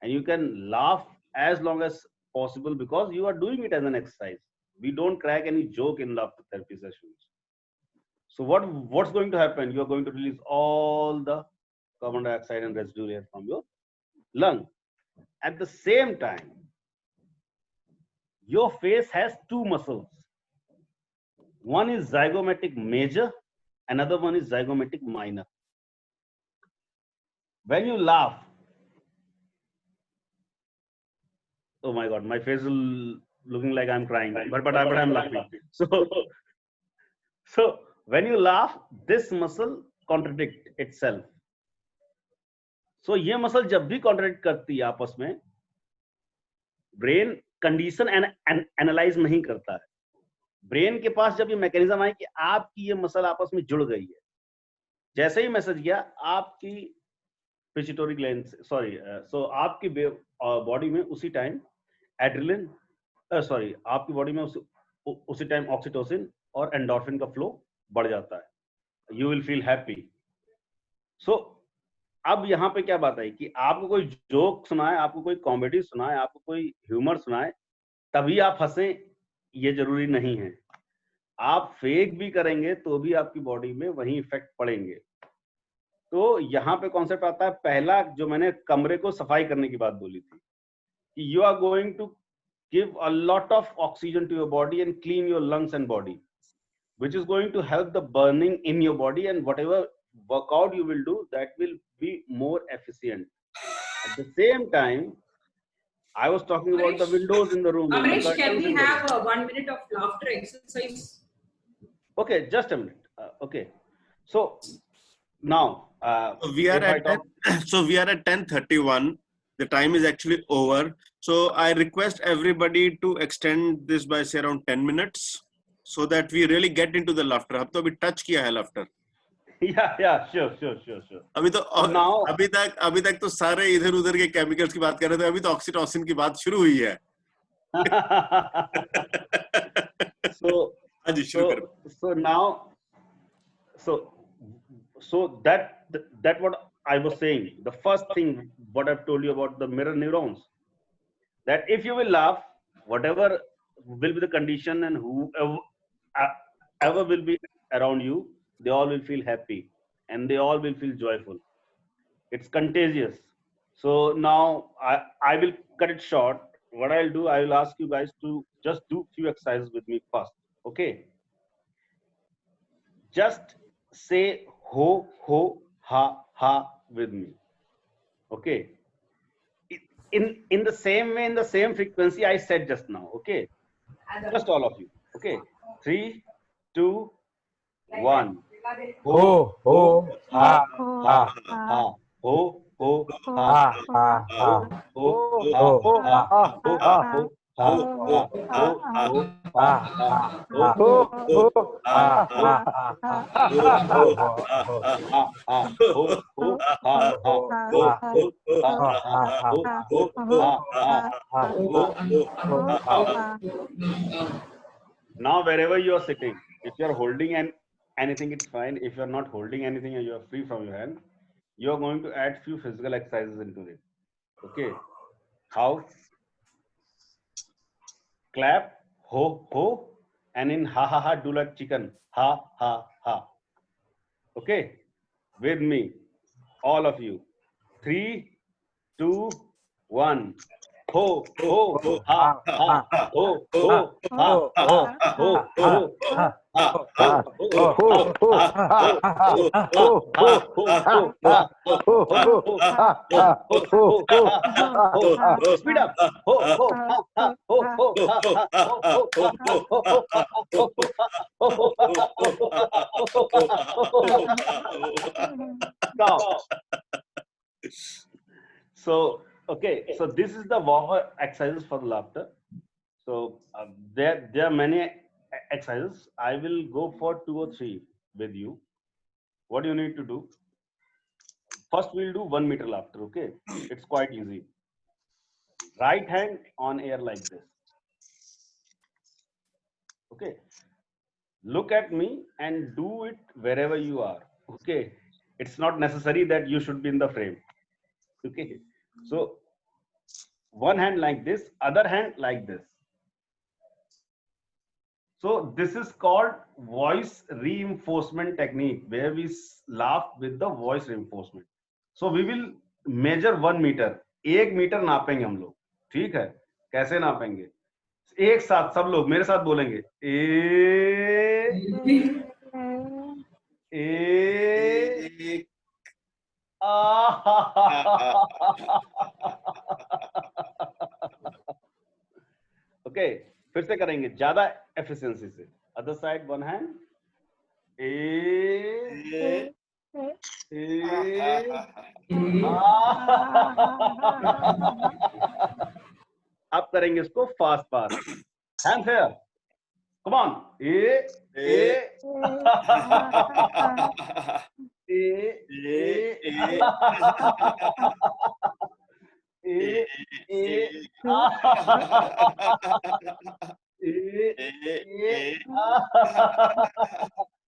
and you can laugh as long as possible because you are doing it as an exercise. We don't crack any joke in laughter therapy sessions. So what's going to happen? You are going to release all the carbon dioxide and residue layer from your lung. At the same time, your face has two muscles. One is zygomatic major, another one is zygomatic minor. When you laugh, oh my God, my face is looking like I'm crying, but I'm laughing. So when you laugh, this muscle contradict itself. So ये muscle जब भी contradict करती है आपस में, brain condition and analyze नहीं करता है. Brain के पास जब ये mechanism आए कि आपकी ये muscle आपस में जुड़ गई है, जैसे ही मैसेज गया आपकी pituitary gland, so आपकी बॉडी में उसी टाइम एड्रेनलिन, आपकी बॉडी में उसी टाइम ऑक्सीटोसिन और एंडोर्फिन का फ्लो बढ़ जाता है. You will feel happy. So अब यहाँ पे क्या बात है कि आपको कोई जोक सुनाए, आपको कोई कॉमेडी सुनाए, आपको कोई ह्यूमर सुनाए, तभी आप हंसें, ये जरूरी नहीं है. आप फेक भी करेंगे तो भी आपकी बॉडी में वही इफेक्ट पड़ेंगे. तो यहाँ पे कॉन्सेप्ट आता है, पहला जो मैंने कमरे को सफाई करने की बात बोली थी, you are going to give a lot of oxygen to your body and clean your lungs and body, which is going to help the burning in your body, and whatever workout you will do, that will be more efficient. At the same time, I was talking about the windows in the room. Amrish, can we have 1 minute of laughter exercise? Okay, just a minute. Okay, so now we are at 10:31. The time is actually over. So I request everybody to extend this by say around 10 minutes so that we really get into the laughter. हम तो अभी touch किया है laughter. Yeah, sure. अभी तो अभी तक तो सारे इधर उधर के केमिकल्स की बात कर रहे थे. अभी तो ऑक्सीटोसिन की बात शुरू हुई है. So now, so that what I was saying, the first thing what I've told you about the mirror neurons, that if you will laugh, whatever will be the condition and whoever will be around you, they all will feel happy and they all will feel joyful. It's contagious. So now I will cut it short. What I'll do, I will ask you guys to just do few exercises with me first. Okay? Just say ho, ho, ha, ha with me. Okay? In the same way, in the same frequency I said just now. Okay? Just all of you. Okay? 3, 2, 1. Ho, ho, ha, ha, ha. Ho, ho, ha, ha, ha. Ho, ho, ho, ha, ha, ha. Now wherever you are sitting, if you are holding anything, it's fine. If you are not holding anything and you are free from your hand, you are going to add few physical exercises into it. Okay? How? Clap, ho, ho, and in ha, ha, ha, do like chicken. Ha, ha, ha. Okay? With me, all of you. 3, 2, 1. Ho, ho, ha, ha, ho, ho, ha, ha, ho, ho, ha, ha, speed up. Ho, ho, ha, ha, ho, ho, ha, ha, stop. So, okay, so this is the warm-up exercises for laughter. So there are many exercises. I will go for 2 or 3 with you. What do you need to do? First, we'll do 1 meter laughter. Okay, it's quite easy. Right hand on air like this. Okay, look at me and do it wherever you are. Okay, it's not necessary that you should be in the frame. Okay, so one hand like this, other hand like this. So this is called voice reinforcement technique, where we laugh with the voice reinforcement. So we will measure 1 meter. 1 metre नापेंगे हम लोग, ठीक है? कैसे नापेंगे? एक साथ सब लोग मेरे साथ बोलेंगे ओके, फिर से करेंगे ज्यादा एफिशिएंसी से. Other side, one hand. अब करेंगे इसको fast fast. Hands here, come on.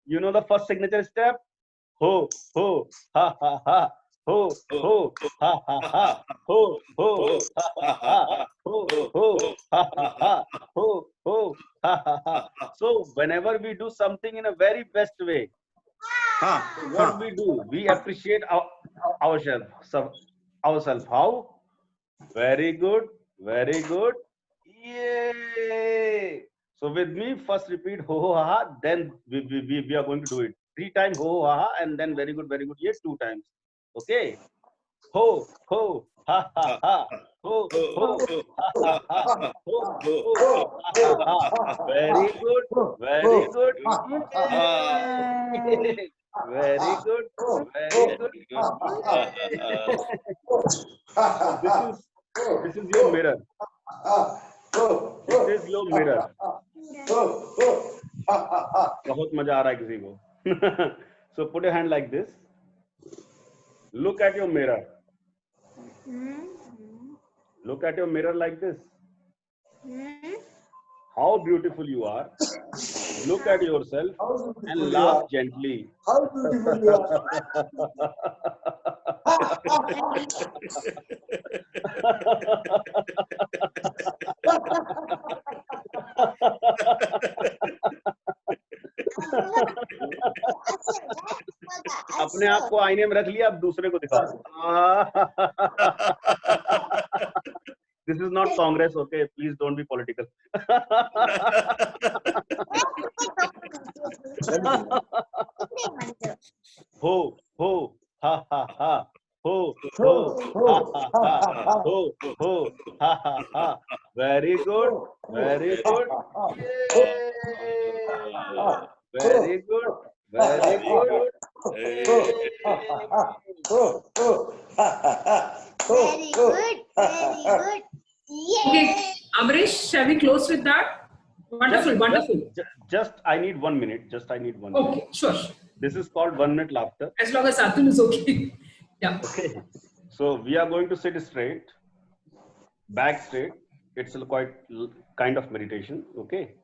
You know the first signature step? Ho, ho, ha, ha, ha. Ho, ho, ha, ha, ha. Ho, ho, ha, ha, ha. Ho, ho, ha, ha, ha. Ho, ho, ha, ha, ha. So whenever we do something in a very best way, what we do? We appreciate ourselves. How? Very good, very good. Yay! So with me, first repeat ho ho ha ha, then we are going to do it 3 times ho ho ha ha, and then very good, yeah, 2 times. Okay? Ho ho ha ha ha. Ho ho ha ha ha. Ho ho ha ha ha. Very good, very good. Very good, very good. This is your mirror. This is your mirror. बहुत मजा आ रहा है किसी को. So put your hand like this. Look at your mirror. Look at your mirror like this. How beautiful you are. Look at yourself and laugh gently. How beautiful you are. अपने आप को आईने में रख लिया, अब दूसरे को दिखा. This is not Congress, okay? Please don't be political. Ho, ho, ha, ha, ha. Ho, ho, ha, ha, ha. Ho, ho, ha, ha, ha. Very good, very good. Yay. Very good, very good. Very good, very good. Okay, Amrish, shall we close with that? Wonderful, wonderful. Just I need 1 minute. Just I need 1 minute. Okay, sure. This is called 1 minute laughter. As long as Atul is okay. Yeah. Okay. So we are going to sit straight, back straight. It's a quite kind of meditation. Okay.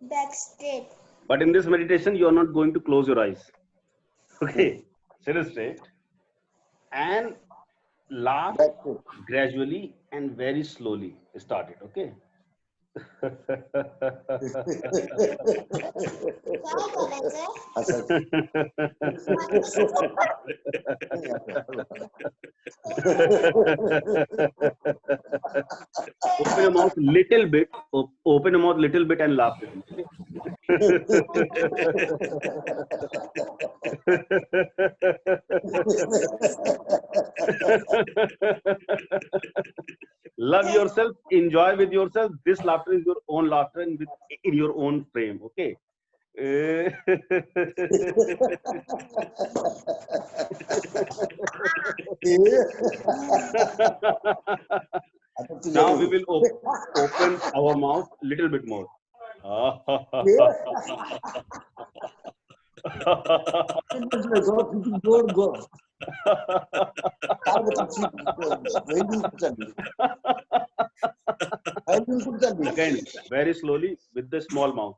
Back straight. But in this meditation, you are not going to close your eyes. Okay. Sit straight and laugh gradually and very slowly. Start it. Okay. Open your mouth little bit. Open your mouth little bit and laugh. Love yourself, enjoy with yourself. This laughter is your own laughter and in your own frame. Okay. Now we will open our mouth little bit more. Again, very slowly with the small mouth.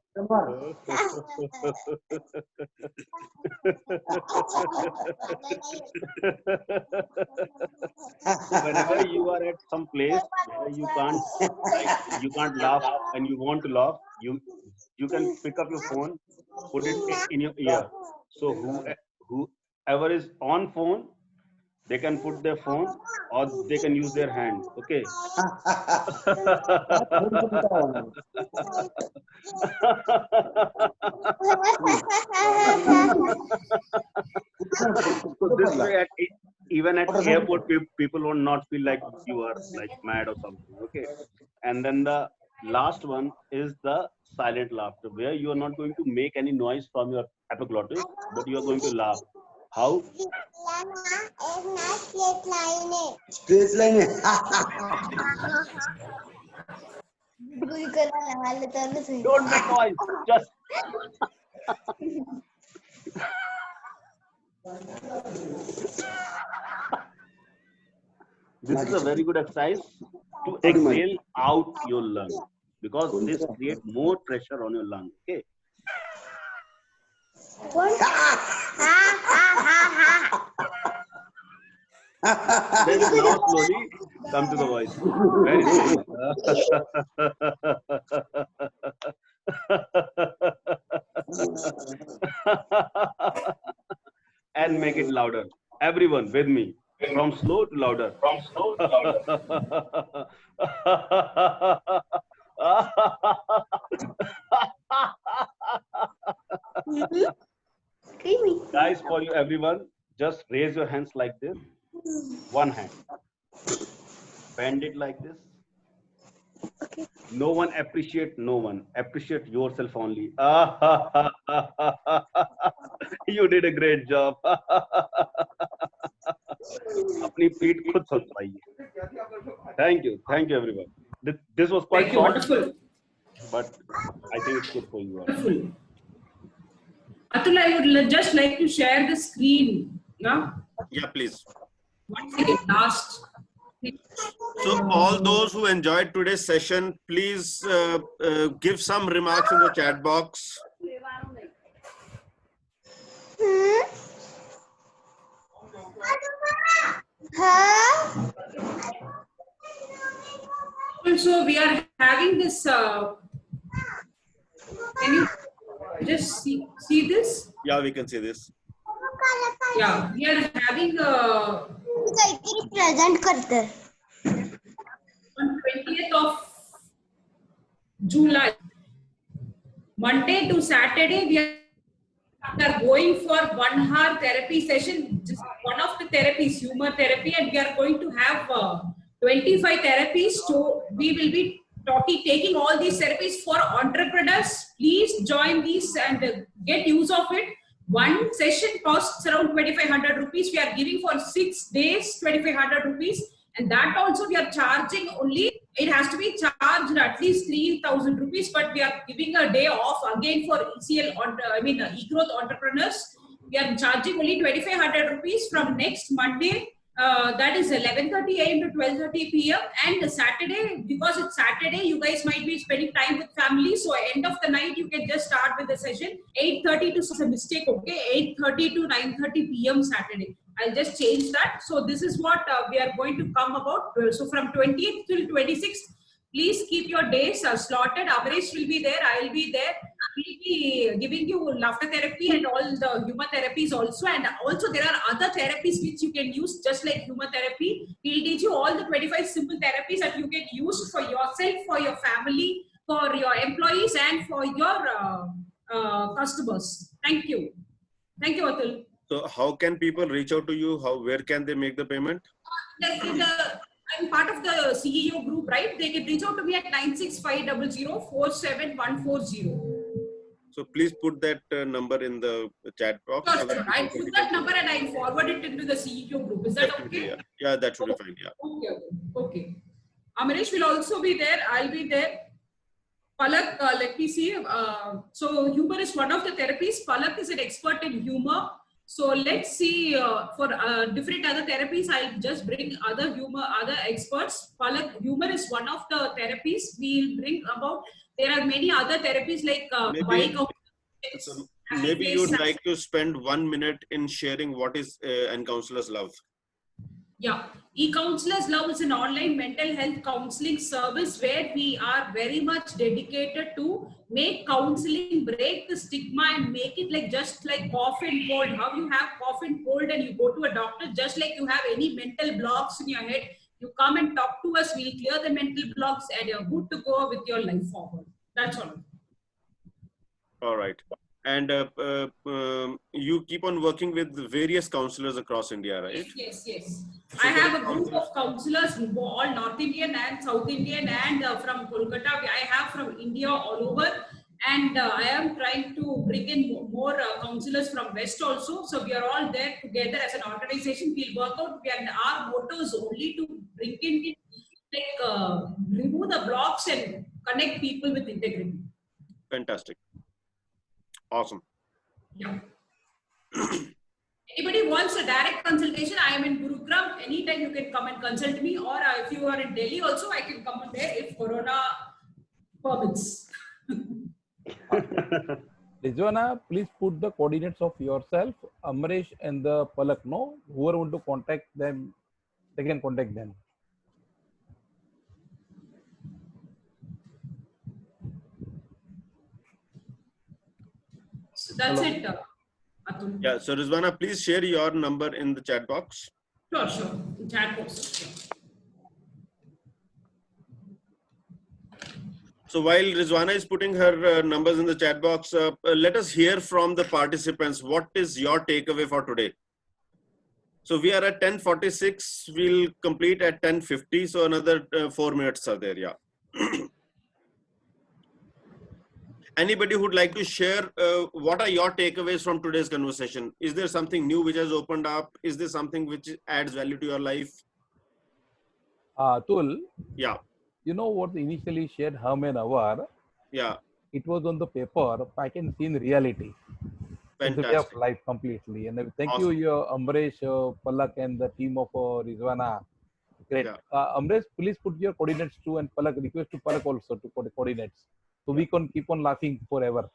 Whenever you are at some place where you can't laugh and you want to laugh, you can pick up your phone, put it in your ear. So whoever is on phone, they can put their phone or they can use their hand. Okay. So this way, even at airport, people will not feel like you are like mad or something. Okay. And then the last one is the silent laughter, where you are not going to make any noise from your epiglottis, but you are going to laugh. How? Straight line. Don't make noise. Just. This is a very good exercise to exhale out your lung, because this creates more pressure on your lung. Okay. Then now slowly come to the voice. Very and make it louder. Everyone with me. From slow to louder. From slow to louder. Guys, for you everyone, just raise your hands like this. One hand. Bend it like this. Okay. No one appreciate no one. Appreciate yourself only. You did a great job. अपनी पीठ खुद सुनवाइए. Thank you everyone. This was quite short, wonderful, but I think it's good for you all. Wonderful. Atul, I would just like to share the screen. Yeah? Yeah, please. 1 second, last. So all those who enjoyed today's session, please give some remarks in the chat box. So we are having this. Can you just see this? Yeah, we can see this. Yeah, we are having present करते on 20th of July, Monday to Saturday, we are going for 1 hour therapy session. Just one of the therapies, humor therapy, and we are going to have 25 therapies. So we will be taking all these therapies for entrepreneurs. Please join these and get use of it. One session costs around 2,500 rupees. We are giving for 6 days, 2,500 rupees. And that also we are charging only, it has to be charged at least 3,000 rupees, but we are giving a day off again for e-growth entrepreneurs. We are charging only 2,500 rupees from next Monday. That is 11:30 a.m. to 12:30 p.m. and Saturday, because it's Saturday, you guys might be spending time with family. So end of the night, you can just start with the session. 8:30 to, it's a mistake, okay? 8:30 to 9:30 p.m. Saturday. I'll just change that. So this is what we are going to come about. So from 20th till 26th, Please keep your days slotted. Amresh will be there. I will be there. We'll be giving you laughter therapy and all the humor therapies also. And also there are other therapies which you can use just like humor therapy. We'll teach you all the 25 simple therapies that you can use for yourself, for your family, for your employees, and for your customers. Thank you. Thank you, Atul. So how can people reach out to you? Where can they make the payment? I'm part of the CEO group, right? They can reach out to me at 96500-47140. So please put that number in the chat box. Sure, sure. I'll put that number and I'll forward it into the CEO group. Is that okay? Yeah, that should be fine. Yeah. Okay. Amresh will also be there. I'll be there. Palak, let me see. So humor is one of the therapies. Palak is an expert in humor. So let's see for different other therapies. I'll just bring other experts. Palak, humor is one of the therapies we'll bring about. There are many other therapies like maybe you'd like to spend 1 minute in sharing what is N-Counselors Love. Yeah, E-Counselors Love is an online mental health counseling service where we are very much dedicated to make counseling, break the stigma and make it like just like cough and cold. How you have cough and cold and you go to a doctor, just like you have any mental blocks in your head, you come and talk to us, we'll clear the mental blocks and you're good to go with your life forward. That's all. All right. And you keep on working with various counselors across India, right? Yes. I have a group of counselors, all North Indian and South Indian and from Kolkata. I have from India all over. And I am trying to bring in more counselors from West also. So we are all there together as an organization. We'll work out. And our motto is only to bring in, remove the blocks and connect people with integrity. Fantastic. Awesome. Yeah. Anybody wants a direct consultation, I am in Gurugram. Anytime you can come and consult me, or if you are in Delhi also, I can come in there if Corona permits. Rizwana, please put the coordinates of yourself, Amresh and the Palak. No, whoever want to contact them, they can contact them. So that's it. Atul. Yeah, so Rizwana, please share your number in the chat box. Sure. Chat box. Sure. So while Rizwana is putting her numbers in the chat box, let us hear from the participants. What is your takeaway for today? So we are at 10:46. We'll complete at 10:50. So another 4 minutes are there. Yeah. Anybody who'd like to share, what are your takeaways from today's conversation? Is there something new which has opened up? Is there something which adds value to your life? Atul. Yeah. You know what initially shared harm and hour? Yeah. It was on the paper. I can see in reality. Fantastic. It's the way of life completely. And thank awesome. you, Amresh, Palak, and the team of Rizwana. Great. Yeah. Amresh, please put your coordinates too, and Palak, request to Palak also to put the coordinates. So we can keep on laughing forever.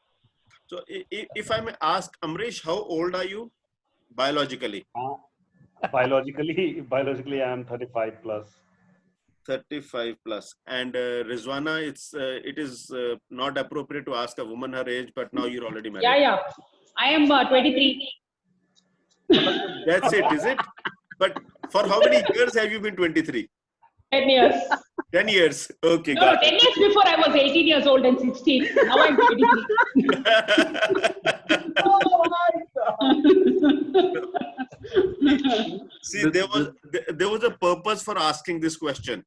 So if I may ask, Amresh, how old are you biologically? Biologically, I am 35 plus. 35 plus. And Rizwana, it is not appropriate to ask a woman her age, but now you're already married. Yeah. I am 23. That's it, is it? But for how many years have you been 23? 10 years. 10 years. Okay, No, got 10 years before I was 18 years old and 16. Now I'm 23. Oh my God. See, there was a purpose for asking this question,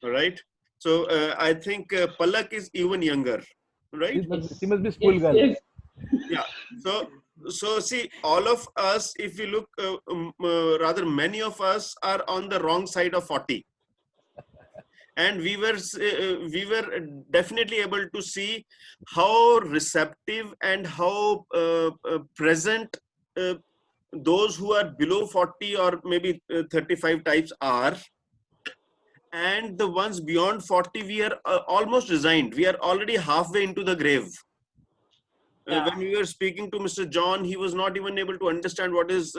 right? So I think Palak is even younger, right? She must be school girl. Yes. Yeah. So see, all of us, if we look, rather many of us are on the wrong side of 40. And we were definitely able to see how receptive and how present those who are below 40 or maybe 35 types are. And the ones beyond 40, we are almost resigned. We are already halfway into the grave. Yeah. When we were speaking to Mr. John, he was not even able to understand what is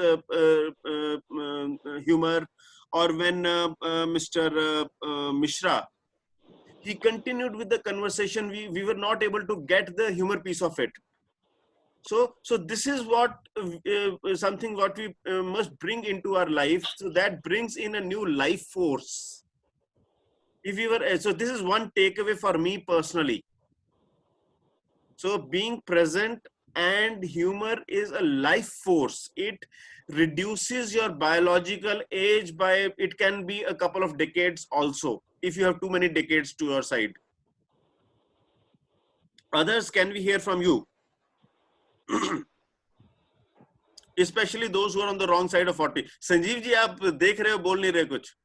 humor. Or when Mr. Mishra, he continued with the conversation. We were not able to get the humor piece of it. So this is what something what we must bring into our life. So that brings in a new life force. If we were, so this is one takeaway for me personally. So being present and humor is a life force. It reduces your biological age by, it can be a couple of decades also, if you have too many decades to your side. Others, can we hear from you? Especially those who are on the wrong side of 40. Sanjeev ji, आप देख रहे हो, बोल नहीं रहे कुछ?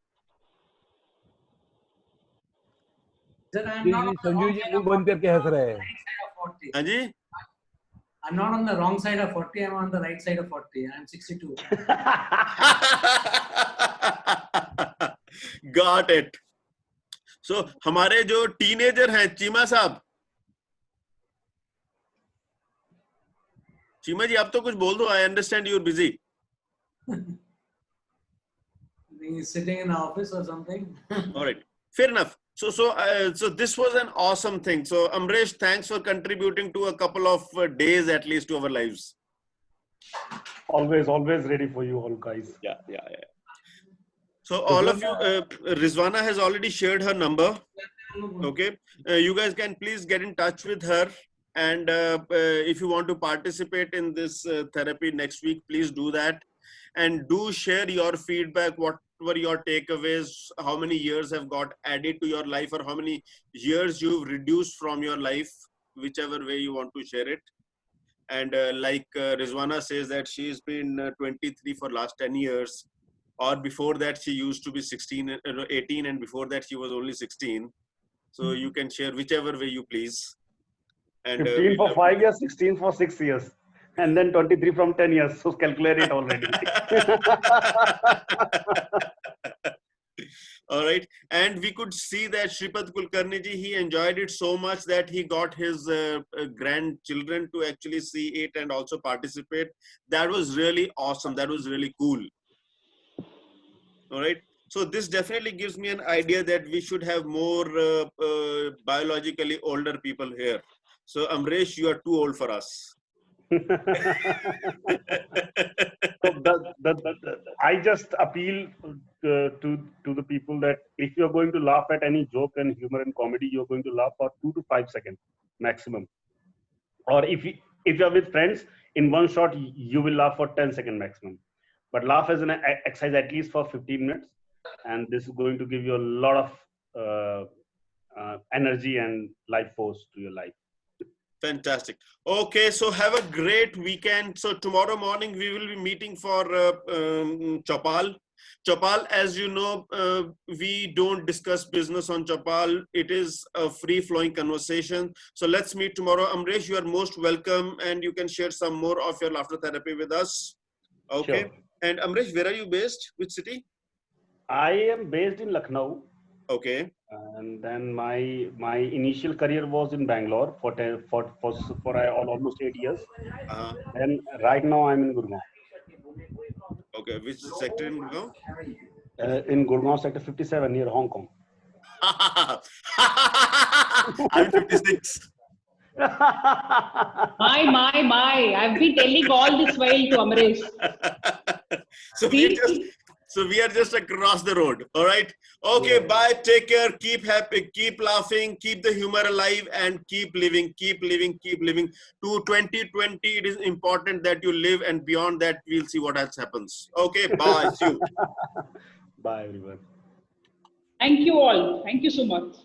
संजीव जी मुंह बंद करके हंस रहे हैं. हाँ जी? I'm not on the wrong side of 40. I'm on the right side of 40. I'm 62. Got it. So हमारे जो teenager हैं, चीमा साहब. चीमा जी, आप तो कुछ बोल दो. I understand you're busy. He's sitting in the office or something. All right. Fair enough. So this was an awesome thing. So Amresh, thanks for contributing to a couple of days at least to our lives. Always ready for you all guys. Yeah. So all of you, Rizwana has already shared her number. Okay. You guys can please get in touch with her. And if you want to participate in this therapy next week, please do that. And do share your feedback. What were your takeaways? How many years have got added to your life, or how many years you've reduced from your life, whichever way you want to share it. And like Rizwana says that she's been 23 for last 10 years, or before that she used to be 18, and before that she was only 16. So you can share whichever way you please. And 15 for 5 years, 16 for 6 years. And then 23 from 10 years. So calculate it already. All right. And we could see that Shripad Kulkarni ji, he enjoyed it so much that he got his grandchildren to actually see it and also participate. That was really awesome. That was really cool. All right. So this definitely gives me an idea that we should have more biologically older people here. So Amresh, you are too old for us. I just appeal to the people that if you're going to laugh at any joke and humor and comedy, you're going to laugh for 2 to 5 seconds maximum. Or if you're with friends, in one shot, you will laugh for 10 seconds maximum. But laugh as an exercise at least for 15 minutes. And this is going to give you a lot of energy and life force to your life. Fantastic. Okay, so have a great weekend. So tomorrow morning we will be meeting for Chopal. Chopal, as you know, we don't discuss business on Chopal. It is a free-flowing conversation. So let's meet tomorrow. Amresh, you are most welcome, and you can share some more of your laughter therapy with us. Okay. Sure. And Amresh, where are you based? Which city? I am based in Lucknow. Okay. And then my initial career was in Bangalore for almost 8 years. And right now I'm in Gurgaon. Okay, which sector in Gurgaon? In Gurgaon sector 57 near Hong Kong. I'm 56. My. I've been telling all this while to Amresh. So we are just across the road. All right. Okay. Yeah. Bye. Take care. Keep happy. Keep laughing. Keep the humor alive, and keep living. Keep living. Keep living. To 2020, it is important that you live, and beyond that, we'll see what else happens. Okay. Bye. See you. Bye, everyone. Thank you all. Thank you so much.